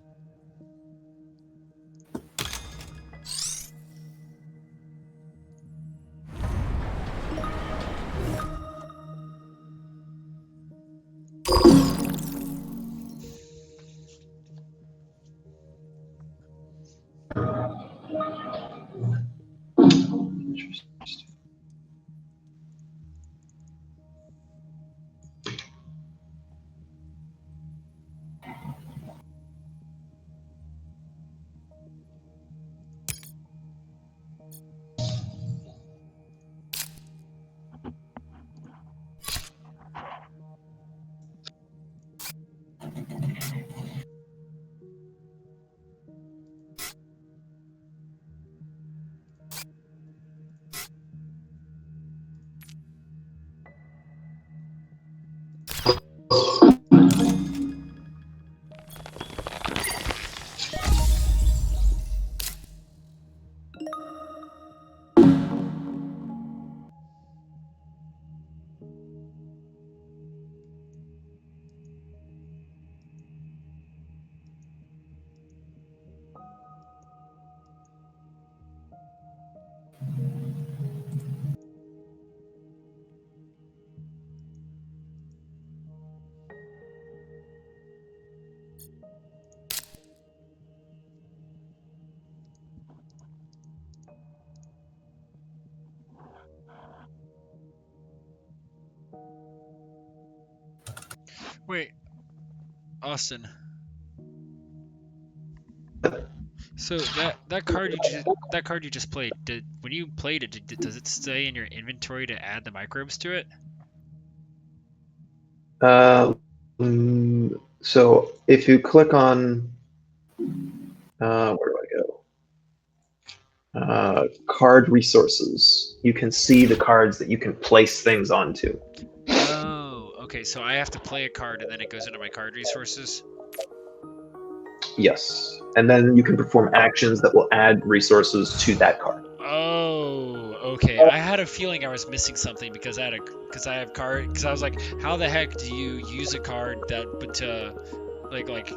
Wait, Austin. So that card you just played, when you played it, does it stay in your inventory to add the microbes to it? So if you click on, where do I go? Card resources. You can see the cards that you can place things onto. Oh, okay. So I have to play a card and then it goes into my card resources. Yes. And then you can perform actions that will add resources to that card. Oh, okay. I had a feeling I was missing something because I have card because I was like, how the heck do you use a card that but like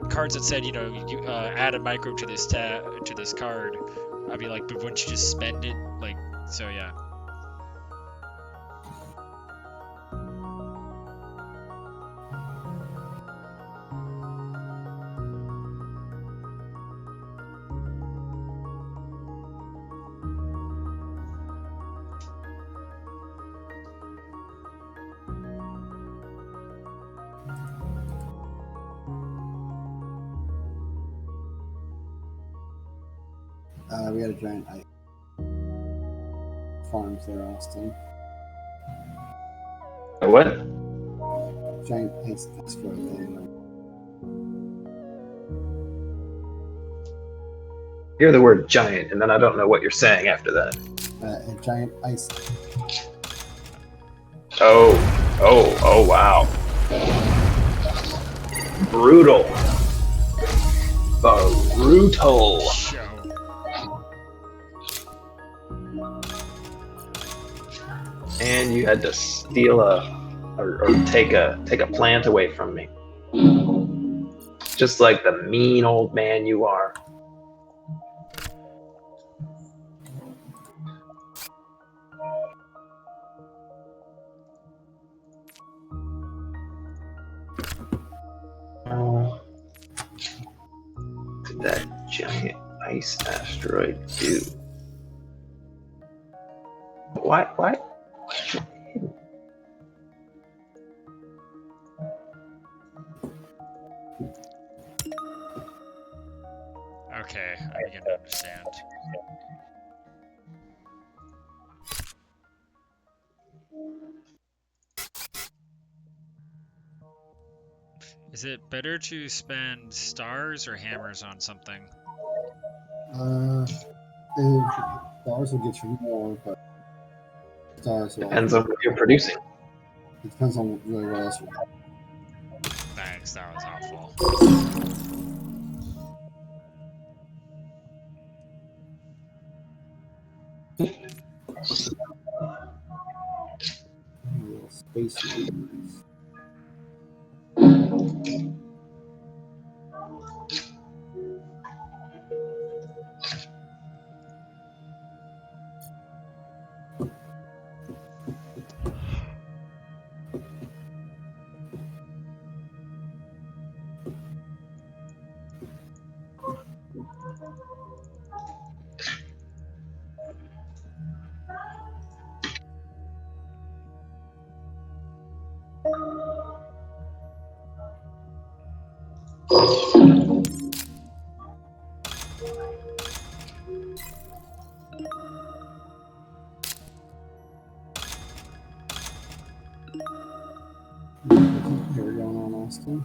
cards that said you add a micro to this card. I'd be like, but wouldn't you just spend it? Like, so yeah. We had a giant ice farms there, Austin. What? Giant ice asteroid thing. Hear the word giant, and then I don't know what you're saying after that. A giant ice. Oh, wow. Brutal. Brutal. Show. And you had to steal or take a plant away from me. Just like the mean old man you are. What did that giant ice asteroid do? Why? Okay, I begin to understand. Is it better to spend stars or hammers on something? Stars will get you more, but stars will. Depends on what you're producing. It depends on really what else you have. Thanks, that was awful. Little space marines. Here we go on Austin.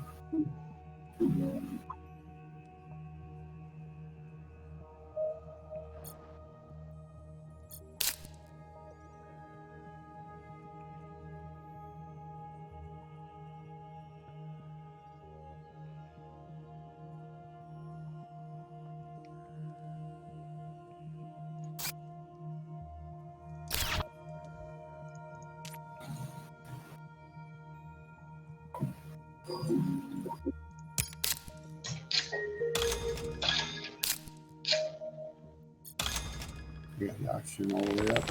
We got the oxygen all the way up.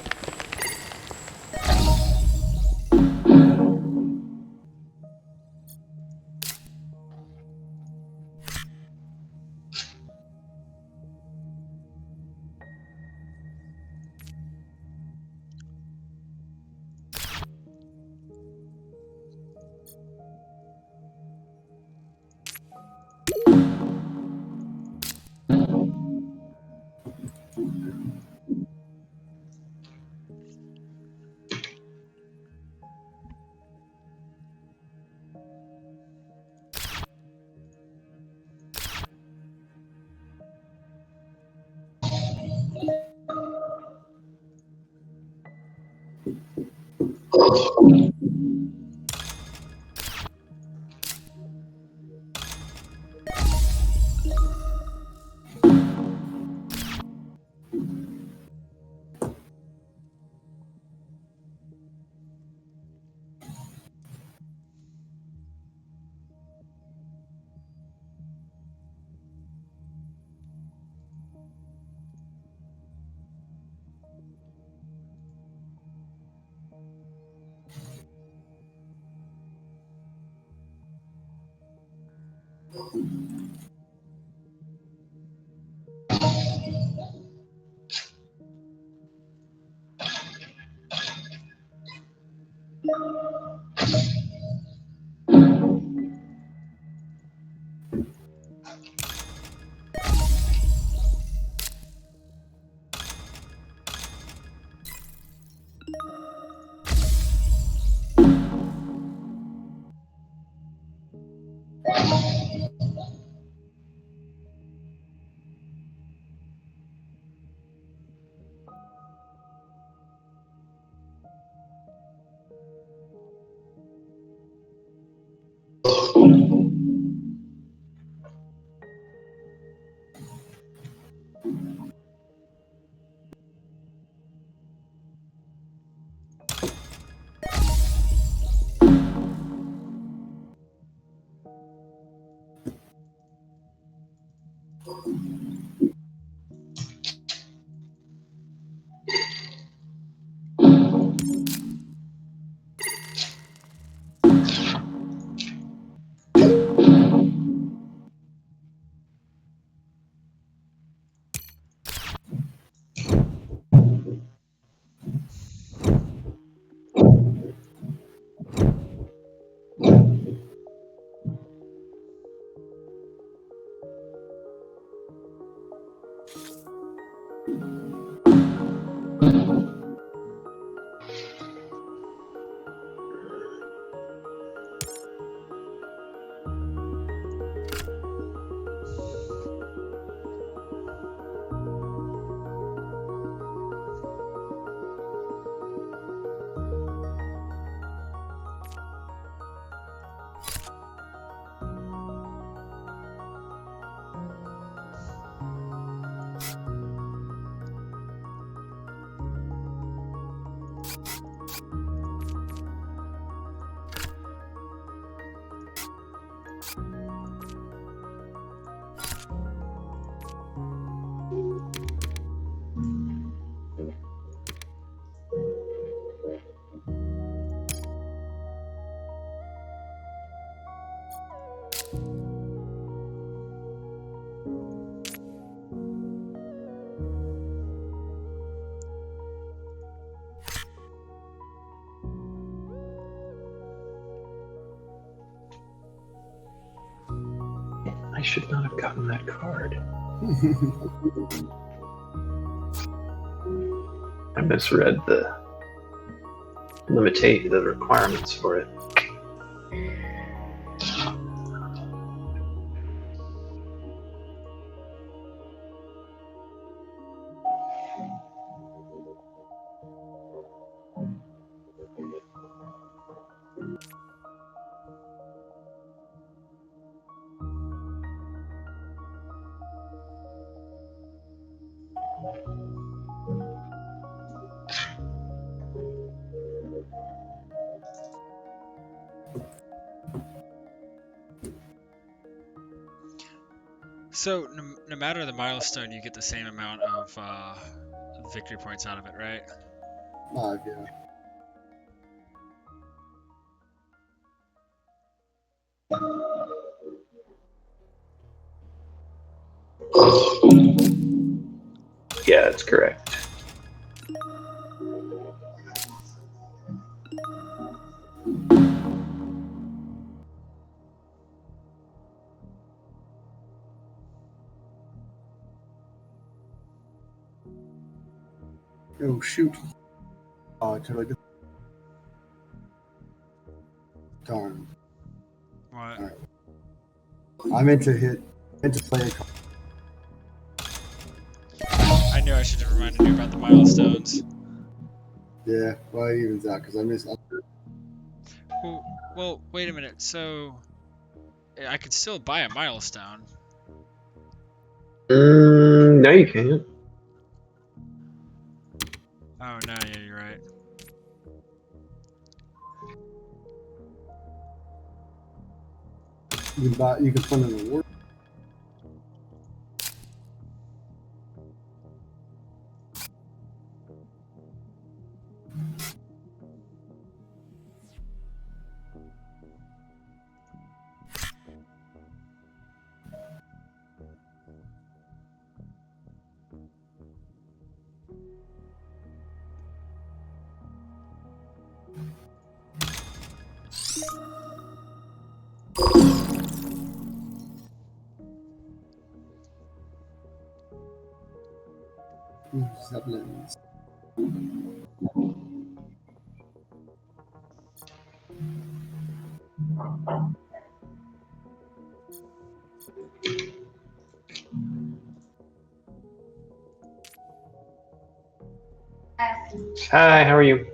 I should not have gotten that card. I misread the the requirements for it. So no matter the milestone, you get the same amount of victory points out of it, right? 5, yeah. Yeah, that's correct. Oh shoot! Oh, I totally did. Darn. What? Alright. I meant to play a card. I knew I should have reminded you about the milestones. Yeah, well, it evens out because I missed. Well, wait a minute. So I could still buy a milestone. No, you can't. Oh no, yeah, you're right. You can fund an award. Zeppelins. Hi, how are you?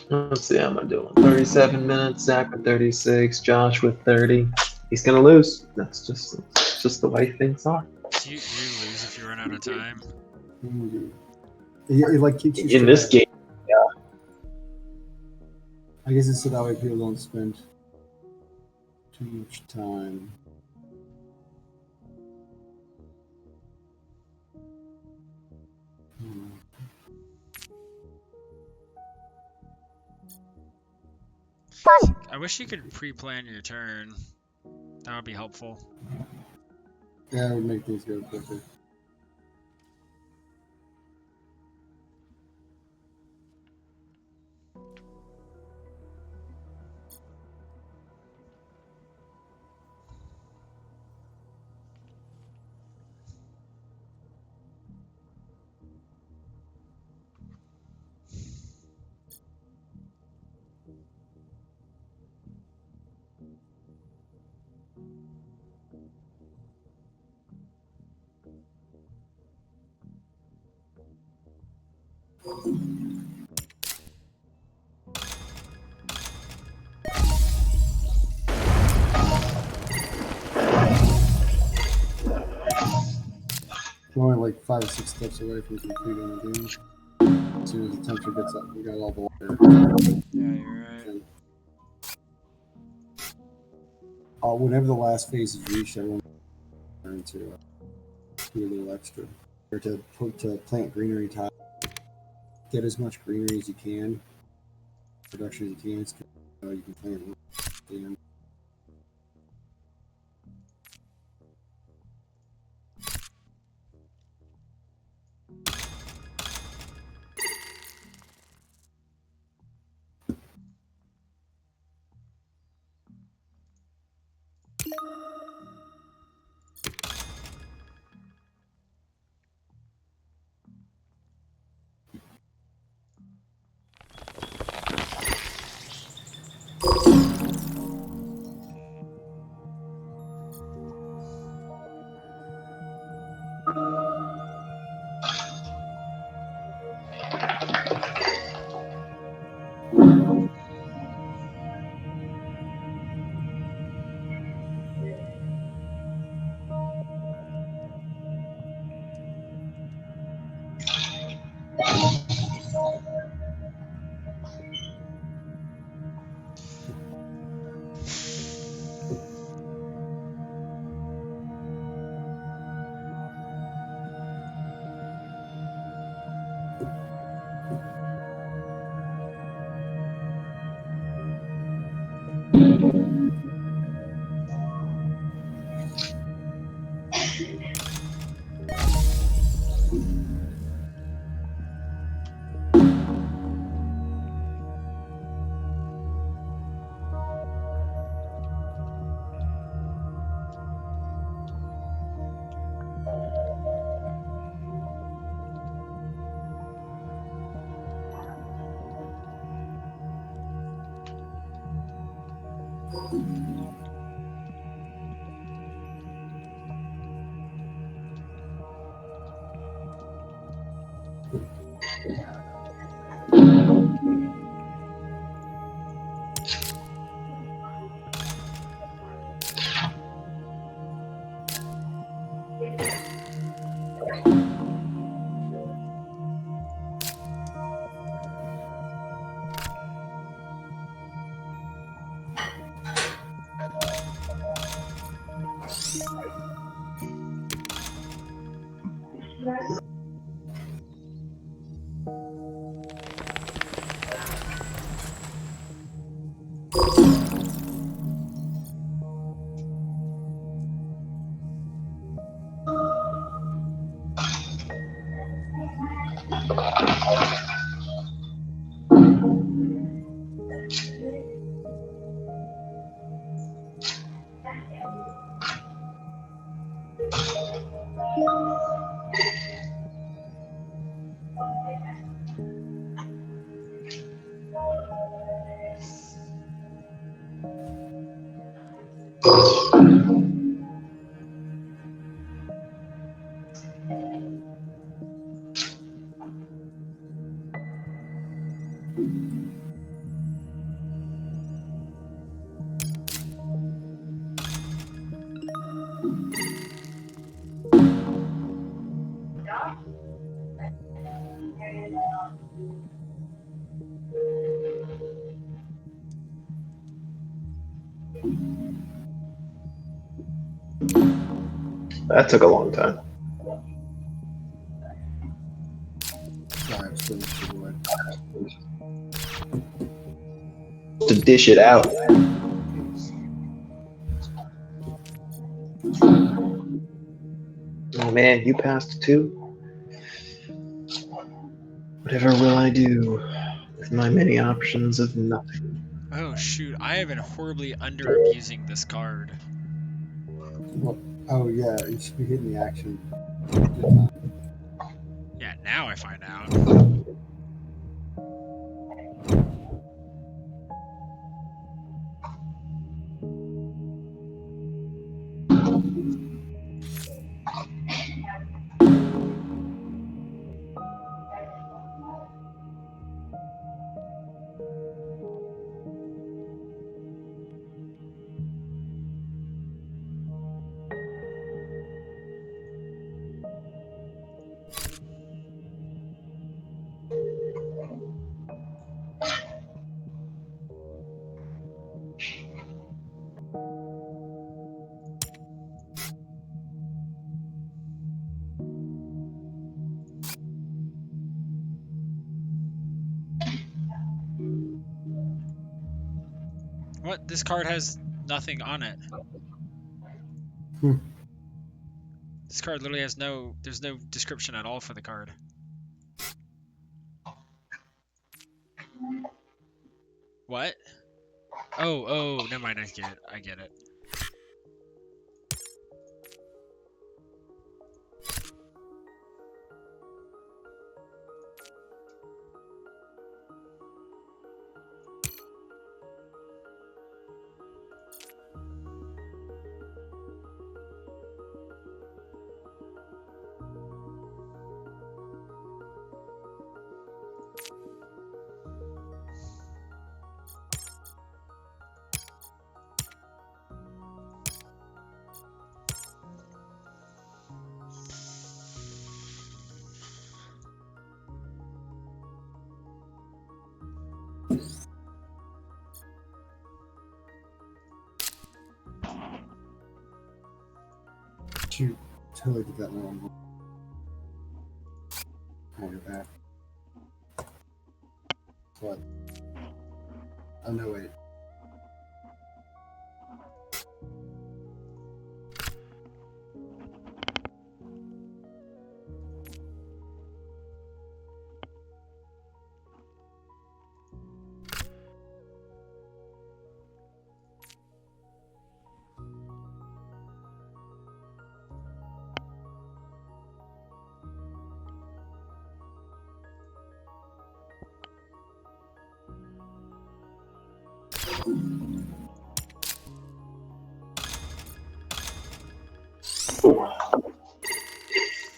Let's see how am I doing. 37 minutes, Zach with 36, Josh with 30. He's gonna lose. That's just the way things are. Do you lose if you run out of time? It like keeps you In this straight. game, I guess it's so that way people don't spend too much time. I wish you could pre-plan your turn. That would be helpful. Yeah, it would make things go quicker. We're only like 5 or 6 steps away from completing the game. As soon as the temperature gets up, we got all the water. Yeah, you're right. Whenever the last phase is reached, everyone learn to do a little extra, or to plant greenery tile. Get as much greenery as you can, production as you can. So you can plant at the end. That took a long time Sorry, I'm still away. to dish it out. Oh man, you passed too? Whatever will I do with my many options of nothing? Oh shoot, I have been horribly under abusing this card. Well, oh yeah, you should be hitting the action. Good time. Yeah, now I find out. What? This card has nothing on it. Hmm. This card literally has there's no description at all for the card. What? Oh, never mind, I get it. Shoot, totally did that wrong. Oh, you're back. What? Oh no, wait.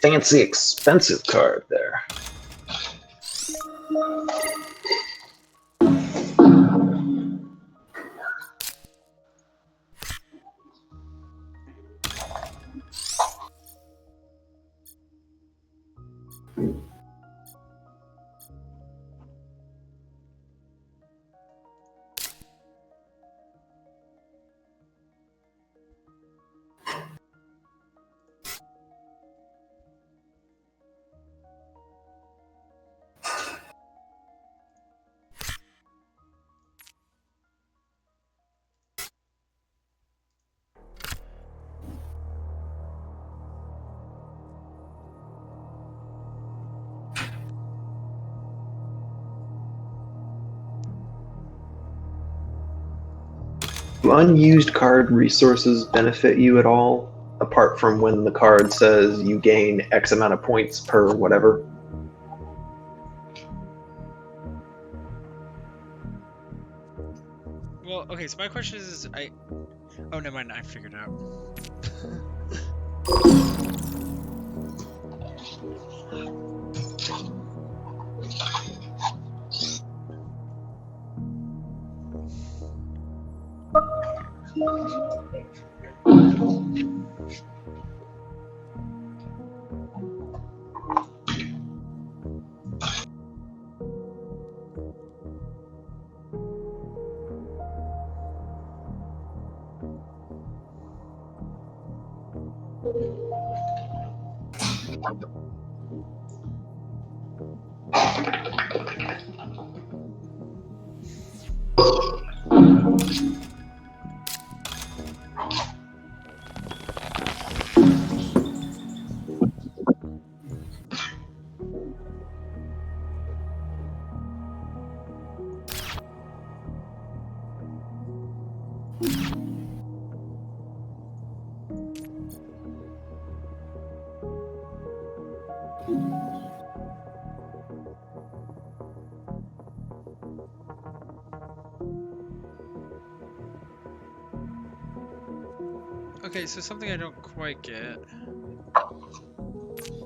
fancy, expensive card there. Do unused card resources benefit you at all, apart from when the card says you gain X amount of points per whatever? Well, okay, so my question is, oh, never mind, I figured it out. Okay, so something I don't quite get.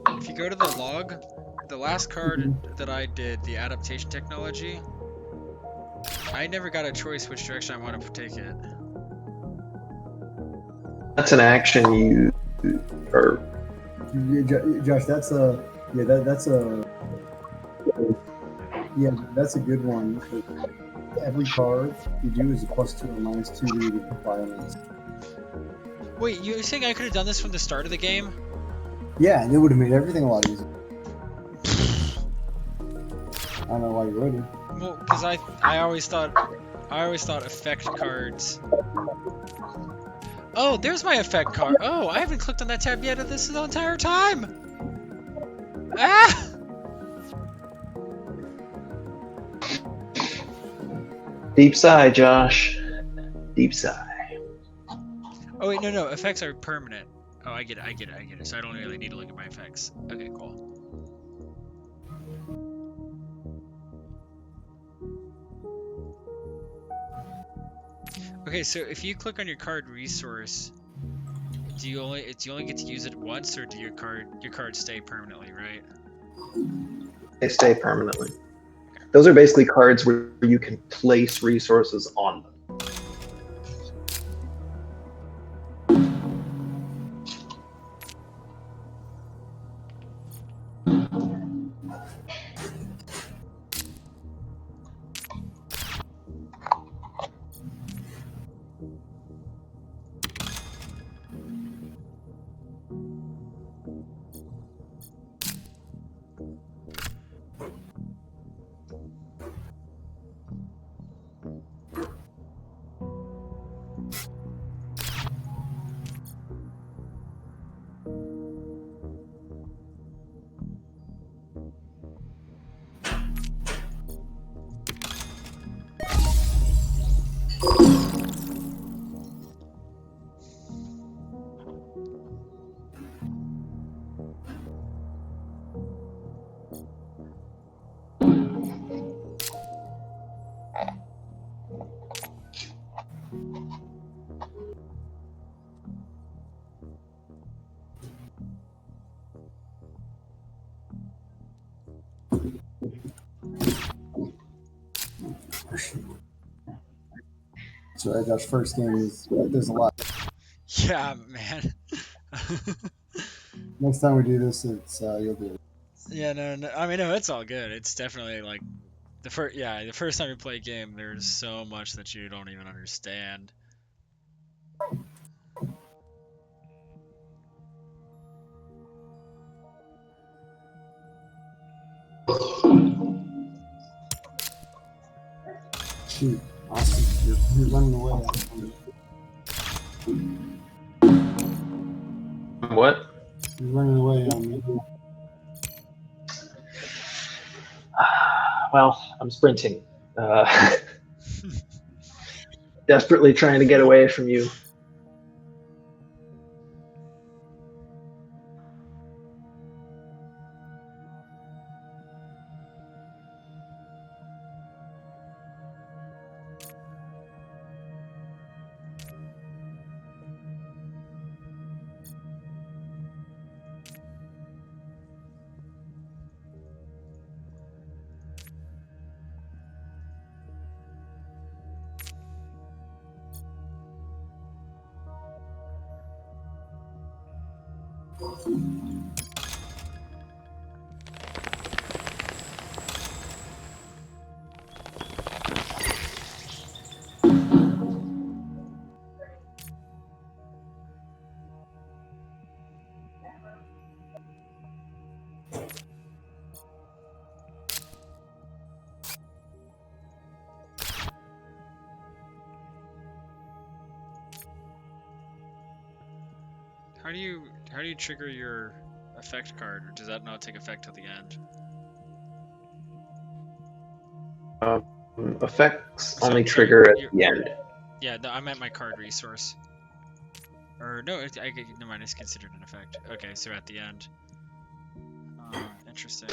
If you go to the log, the last card that I did, the adaptation technology, I never got a choice which direction I want to take it. That's an action you or Josh, that's a that's a good one. Every card you do is a +2 or -2 to the requirements. Wait, you're saying I could have done this from the start of the game? Yeah, and it would have made everything a lot easier. I don't know why you wouldn't. Well, because I always thought effect cards. Oh, there's my effect card. Oh, I haven't clicked on that tab yet this the entire time. Ah! deep sigh, Josh. Deep sigh. Oh wait, no, effects are permanent. Oh, I get it. So I don't really need to look at my effects. Okay, cool. Okay, so if you click on your card resource, do you only get to use it once, or do your cards stay permanently, right? They stay permanently. Those are basically cards where you can place resources on them. So Josh, first game is there's a lot. Yeah, man. Next time we do this, it's you'll do it. Yeah, no. I mean, no, it's all good. It's definitely like the first time you play a game, there's so much that you don't even understand. Shoot, Austin, you're running away. What? You're running away on me. Well, I'm sprinting. Desperately trying to get away from you. How do you trigger your effect card, or does that not take effect till the end? Effects So- only so trigger at you're- the end. Yeah, no, I meant my card resource. Or no, never mind. It's considered an effect. Okay, so at the end. Interesting.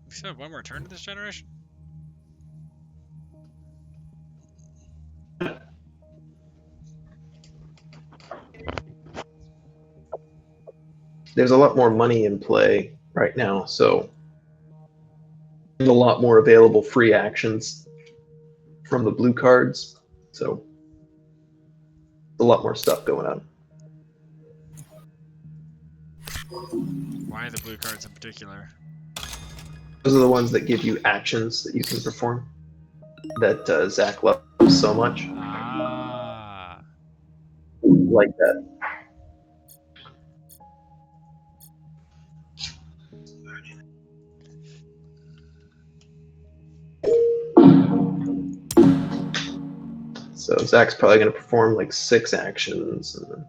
We still have one more turn to this generation? There's a lot more money in play right now, so there's a lot more available free actions from the blue cards. So a lot more stuff going on. Why the blue cards in particular? Those are the ones that give you actions that you can perform that Zach loves so much. Ah. Like that. So Zach's probably going to perform like 6 actions and then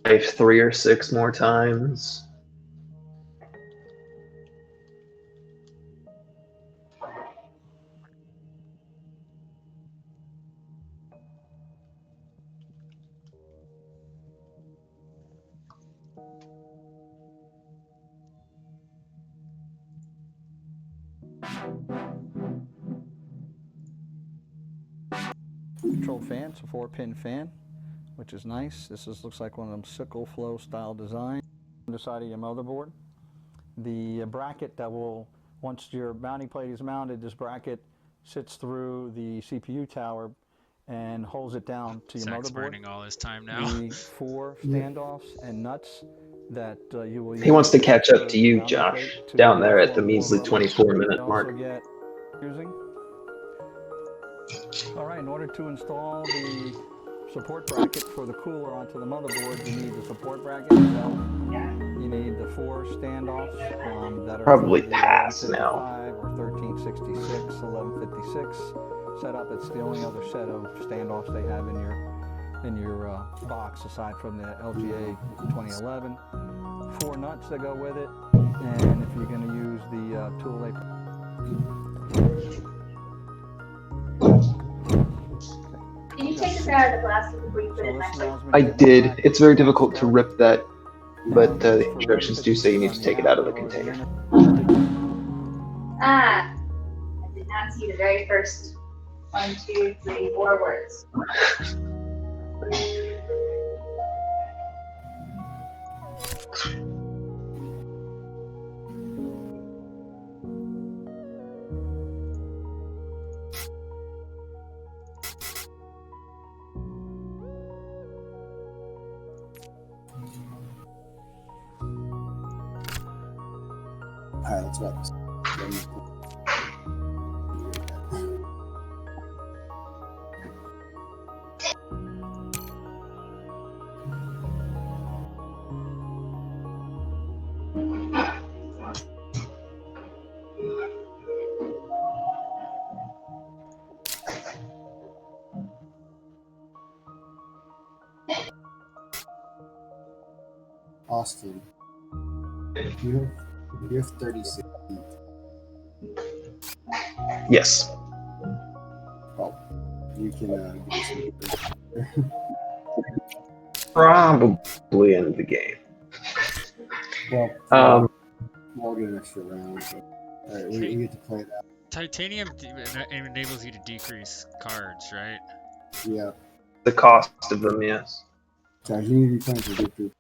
play 3 or 6 more times. Control fan, it's a 4-pin fan, which is nice. Looks like one of them sickle flow style designs on the side of your motherboard. The bracket that will, once your mounting plate is mounted, this bracket sits through the CPU tower and holds it down to your Zach's motherboard. burning all his time now. The 4 standoffs and nuts that you will use. He wants to catch up to you, mounting Josh, plate to down there at the form more measly of a- 24-minute You mark. also get using. All right, in order to install the support bracket for the cooler onto the motherboard, you need the support bracket itself. You need the 4 standoffs that are Probably for the pass now. 1155 or 1366, 1156 setup. It's the only other set of standoffs they have in your box aside from the LGA 2011. 4 nuts that go with it, and if you're going to use the tool they. Did you take this out of the plastic before you put it back? I did. It's very difficult to rip that, but the instructions do say you need to take it out of the container. Ah, I did not see the very first 1, 2, 3, 4 words. Alright, let's wrap this. Austin, you have 36 feet. Yes. Well, you can Probably end the game. well, we'll get an extra round. But, all right, we get to play that. Titanium enables you to decrease cards, right? Yeah. The cost of them, yes. Josh, you need to be playing for victory.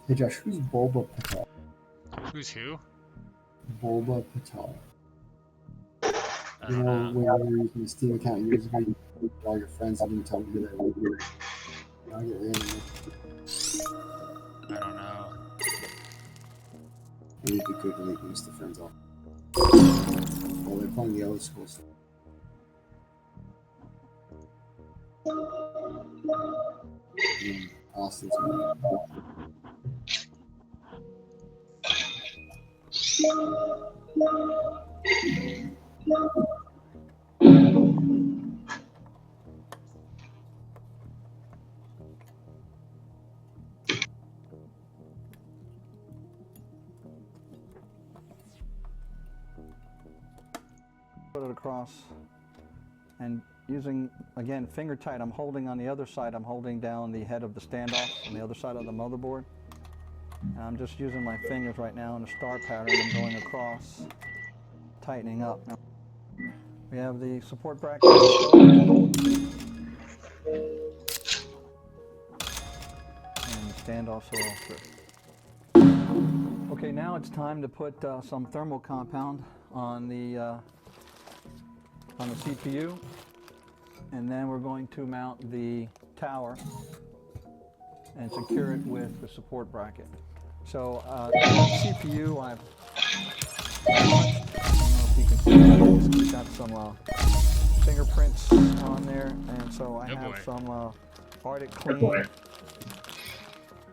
Hey Josh, who's Bulba Patel? Who's who? Bulba Patel. I You don't know, know. when you were using the Steam account years ago, you told all your friends and didn't tell me who they were. Now you're in. I don't know. I need to quickly make most of the friends off. Well, they're playing the other school stuff. Austin's gonna Put it across, and using, again, finger tight, I'm holding on the other side, I'm holding down the head of the standoff on the other side of the motherboard. And I'm just using my fingers right now in a star pattern and going across, tightening up. Now, we have the support bracket installed. And the standoffs are all through. Okay, now it's time to put some thermal compound on the CPU, and then we're going to mount the tower and secure it with the support bracket. So the CPU, I don't know if you can see, it's got some fingerprints on there, and so I have some Arctic Clean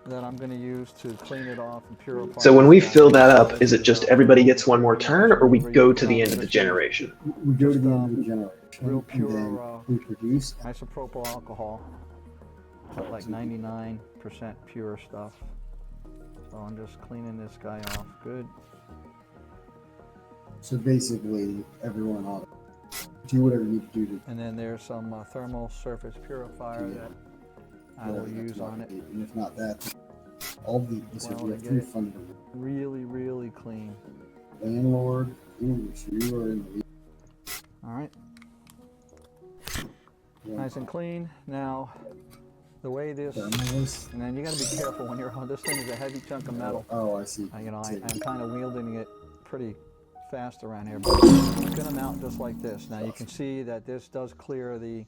that I'm going to use to clean it off and purify. So when we fill that up, is it just everybody gets one more turn, or we go to the end of the generation? We go to the end of the generation, real and pure then we produce. isopropyl alcohol, like 99% pure stuff. So I'm just cleaning this guy off good. So basically, everyone ought to do whatever you need to do to. And then there's some thermal surface purifier that I will use on it. And if not that, all the so well we to have get 3 it funded really, really clean. landlord, English, you are in the lead. All right, Yeah. nice and clean. Now, the way this, Thermals. and then you got to be careful when you're on. This thing is a heavy chunk of metal. Oh, I see. You know, See. I'm kind of wielding it pretty fast around here, but it's going to mount just like this. Now you can see that this does clear the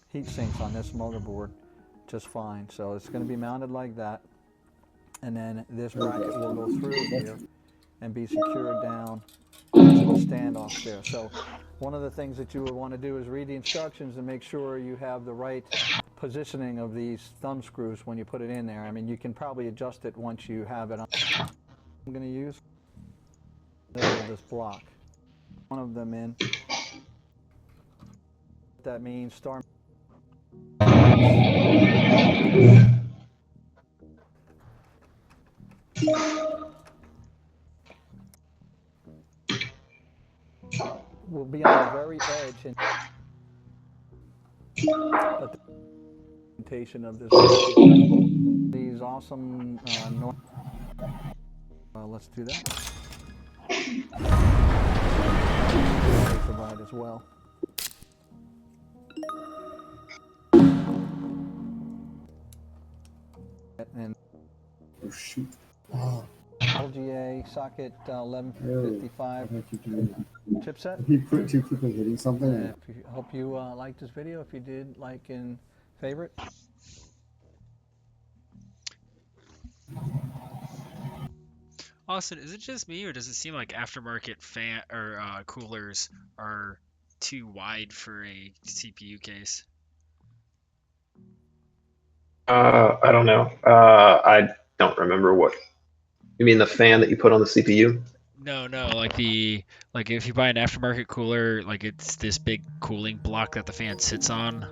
heat sinks on this motherboard just fine. So it's going to be mounted like that, and then this bracket will go through here and be secured down to the standoff there. So one of the things that you would want to do is read the instructions and make sure you have the right positioning of these thumb screws when you put it in there. I mean, you can probably adjust it once you have it on. I'm going to use this block. One of them in. That means star. Will be on the very edge and but the presentation of this bracket. These awesome let's do that. They provide as well. And Oh shoot. Oh, LGA socket 1155 I keep doing that. chipset. I keep too quickly hitting something. Hope you liked this video. If you did, like and favorite. Austin, is it just me, or does it seem like aftermarket fan or coolers are too wide for a CPU case? I don't know. I don't remember what. You mean the fan that you put on the CPU? No, like if you buy an aftermarket cooler, like it's this big cooling block that the fan sits on,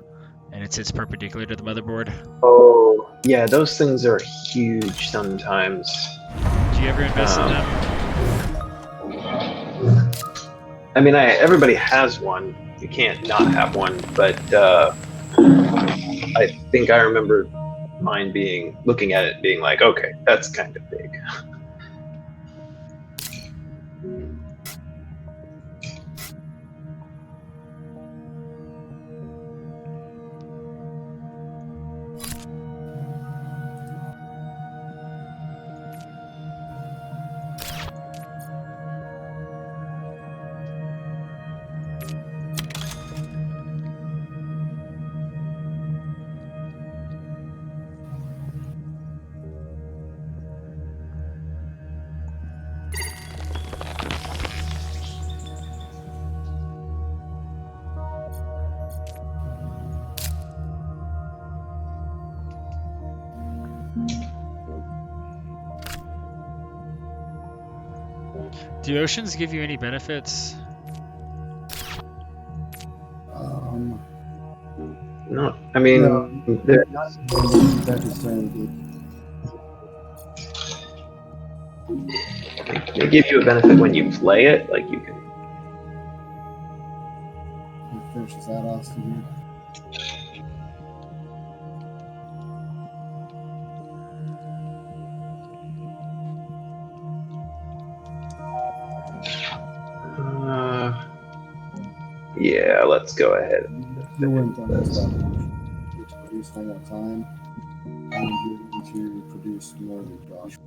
and it sits perpendicular to the motherboard. Oh, yeah, those things are huge sometimes. Do you ever invest in them? I mean, everybody has one. You can't not have one, but I think I remember mine looking at it being like, okay, that's kind of big. Do oceans give you any benefits? No, I mean, no, they're- they give you a benefit when you play it, like you can. Finishes that, Austin. Yeah, let's go ahead. You wouldn't done this stuff. To produce one more time, and you're going to produce more than Josh.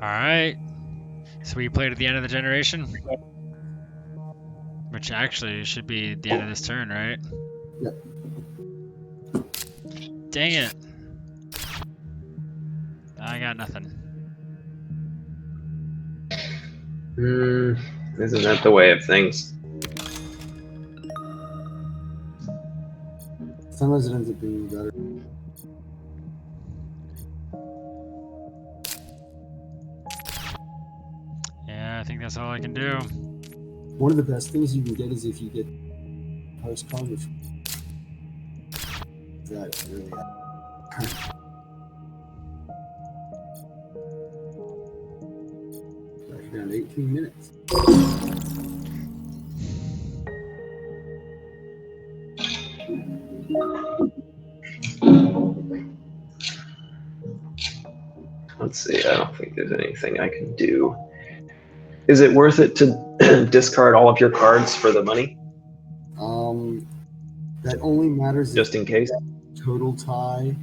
Alright. So we played at the end of the generation? Which actually should be the end of this turn, right? Yep. Dang it. I got nothing. Isn't that the way of things? Sometimes it ends up being better. Yeah, I think that's all I can do. One of the best things you can get is if you get postcard, which that really. Around 18 minutes. Let's see. I don't think there's anything I can do. Is it worth it to discard all of your cards for the money, That only matters just in case? if total tie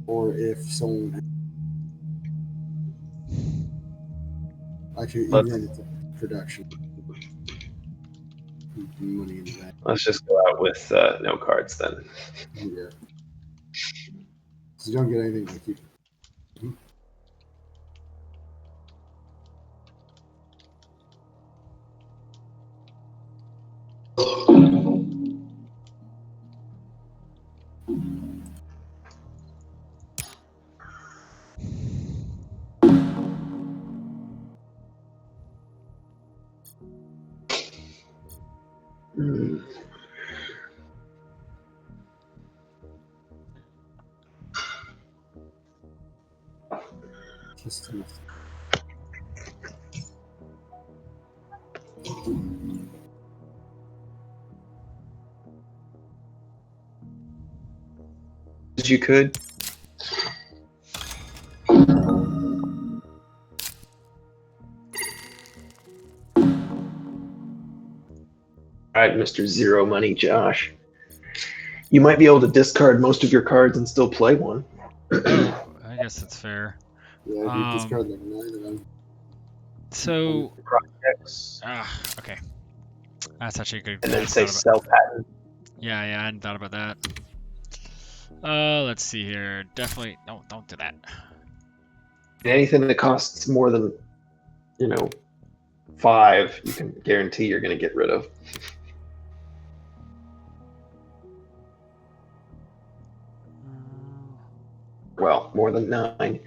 or if someone actually even if it's a production. Money in the bank. Let's just go out with no cards then. Yeah. So you don't get anything like you. Just enough. As you could. All right, Mr. Zero Money Josh. You might be able to discard most of your cards and still play one. Oh, I guess that's fair. Yeah, if you discard like 9 of them. So, Projects. okay. That's actually a good. And then say sell patent. Yeah, I hadn't thought about that. Let's see here. Definitely, no, don't do that. Anything that costs more than, 5, you can guarantee you're going to get rid of. Well, more than 9.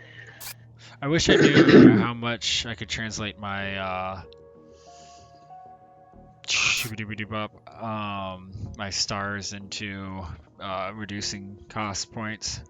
I wish I knew how much I could translate my my stars into reducing cost points.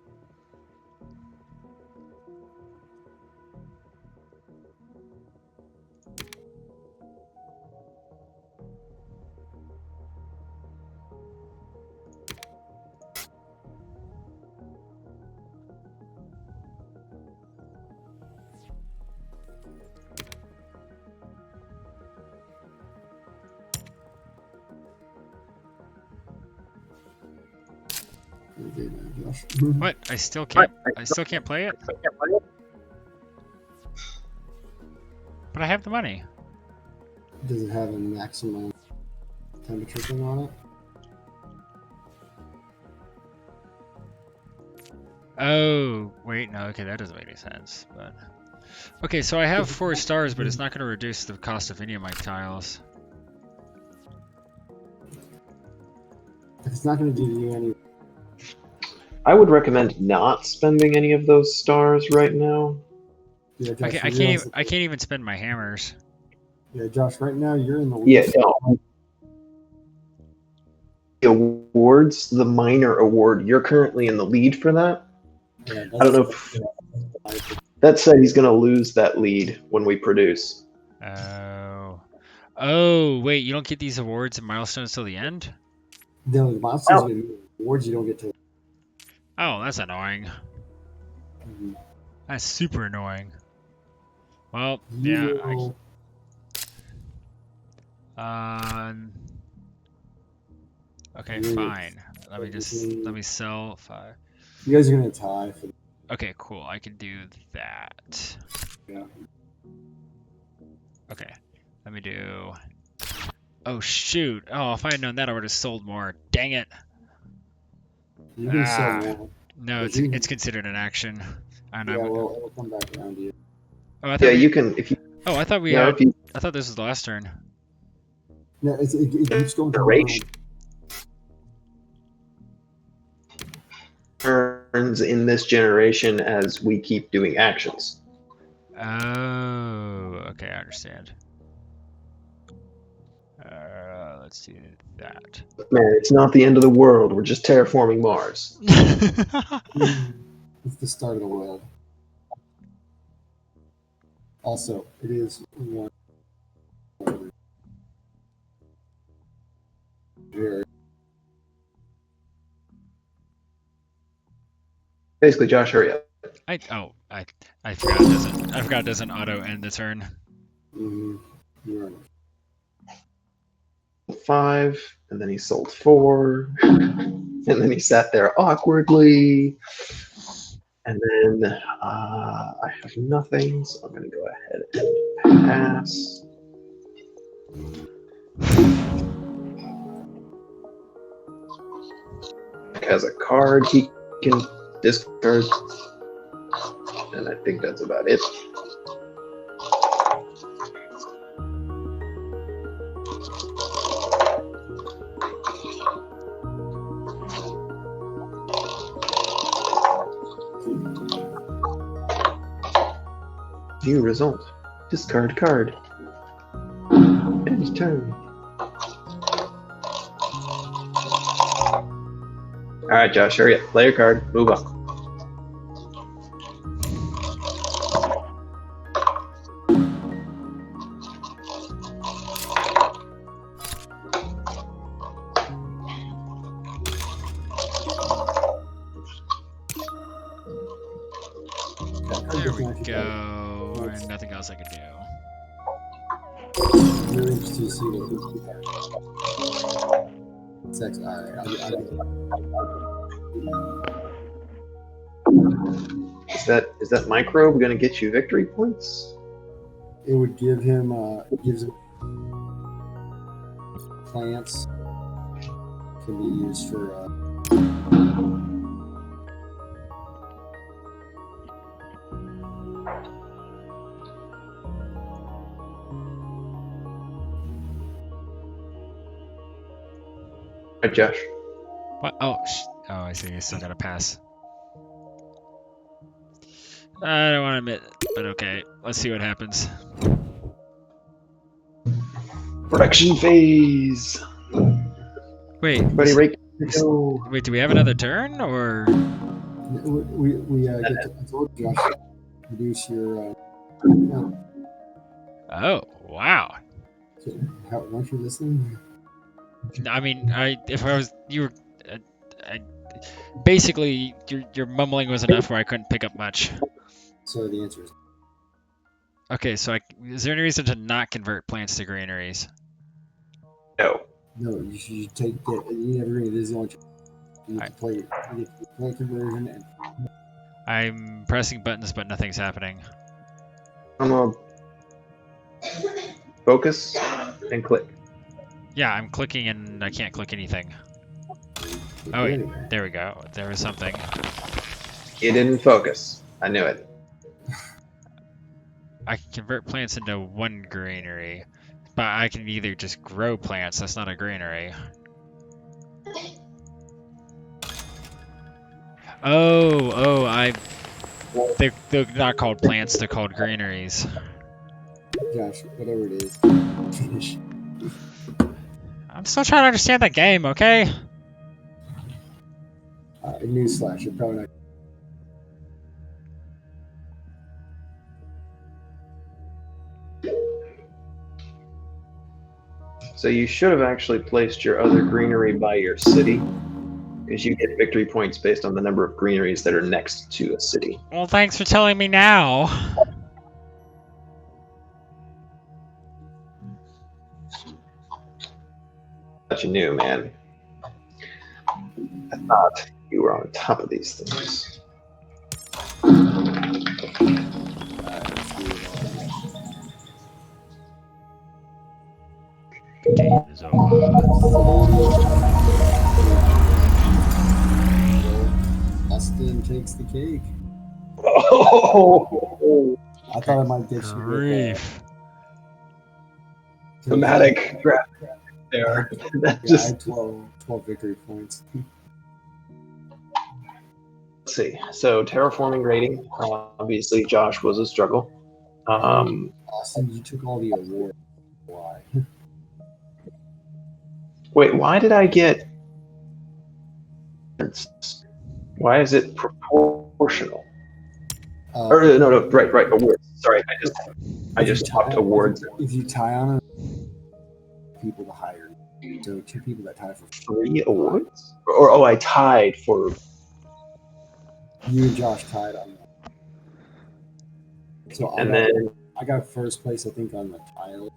What? I still can't. I still can't play it. But I have the money. Does it have a maximum temperature thing on it? Oh, wait, no, okay, that doesn't make any sense. But okay, so I have 4 stars, but it's not going to reduce the cost of any of my tiles. If it's not going to do you any. I would recommend not spending any of those stars right now. Yeah, Josh, I can't even spend my hammers. Yeah, Josh. Right now you're in the lead. Yeah, no. The awards, the minor award, you're currently in the lead for that. Yeah, I don't know if that said he's going to lose that lead when we produce. Oh, wait, you don't get these awards and milestones till the end? No, the milestones are awards you don't get to. Oh, that's annoying. That's super annoying. Well, yeah. Okay, fine. Let me sell 5. You guys are gonna tie. Okay, cool. I can do that. Yeah. Okay, let me do. Oh shoot! Oh, if I had known that, I would have sold more. Dang it! You can sell Ah, more. no, If you- it's considered an action. And Yeah, I'm. well, it'll come back around to you. Oh, I Yeah, thought we. you can if you Oh, I thought we no had. if you I thought this was the last turn. No, it keeps going to generation turns in this generation as we keep doing actions. Oh, okay, I understand. Let's do that. Man, it's not the end of the world. We're just terraforming Mars. It's the start of the world. Also, it is one. Very Basically, Josh, hurry up. I forgot it doesn't. I forgot it doesn't auto end the turn. you're 5, and then he sold 4, and then he sat there awkwardly. And then I have nothing, so I'm going to go ahead and pass. Has a card he can discard, and I think that's about it. New result. Discard card. End turn. Alright, Josh, hurry up. Play your card. Move on. There we go. And nothing else I can do. really interested to see what sex. All right, Is that microbe going to get you victory points? it would give him. It gives him plants can be used for. Right, Josh. What? Oh, I see. I still gotta pass. I don't want to admit, but okay. Let's see what happens. Production phase. Wait. Everybody right to go. Wait, do we have another turn or? We get to, I told Josh to reduce your. Oh, wow. Weren't you listening? I mean, if I was, you were, basically, your mumbling was enough where I couldn't pick up much. So the answer is Okay, so is there any reason to not convert plants to greeneries? No. no. You should take that. You never agree. This is the only. You get to play. You get to play conversion and. I'm pressing buttons, but nothing's happening. I'm gonna focus and click. Yeah, I'm clicking and I can't click anything. Oh wait, there we go. There was something. You didn't focus. I knew it. I can convert plants into one greenery, but I can either just grow plants. That's not a greenery. They're not called plants. They're called greeneries. Josh, whatever it is, finish. I'm still trying to understand that game. Okay. Newsflash, you're probably not. So you should have actually placed your other greenery by your city, because you get victory points based on the number of greeneries that are next to a city. Well, thanks for telling me now. But you knew, man. I thought you were on top of these things. So Austin takes the cake. Oh, I thought I might get you with grief. thematic graph there. That Yeah, I just had 12 victory points. let's see. So terraforming rating. Obviously, Josh was a struggle. Austin, you took all the awards. Why? Wait, why did I get? Why is it proportional? Or no, right, awards. Sorry, I just swapped awards. If you tie on people to hire, so 2 people that tie for 3 awards? Or I tied for. you and Josh tied on that. So And then I got first place, I think, on the tile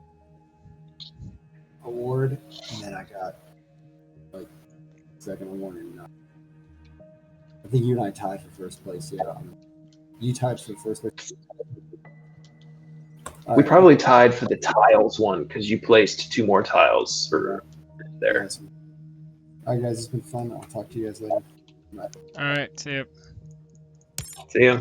award, and then I got like second award or not. I think you and I tied for first place. Yeah, you tied for first place. we probably tied for the tiles one because you placed 2 more tiles for there. Yeah, all right, guys, it's been fun. I'll talk to you guys later. Bye. All right, see ya. See ya.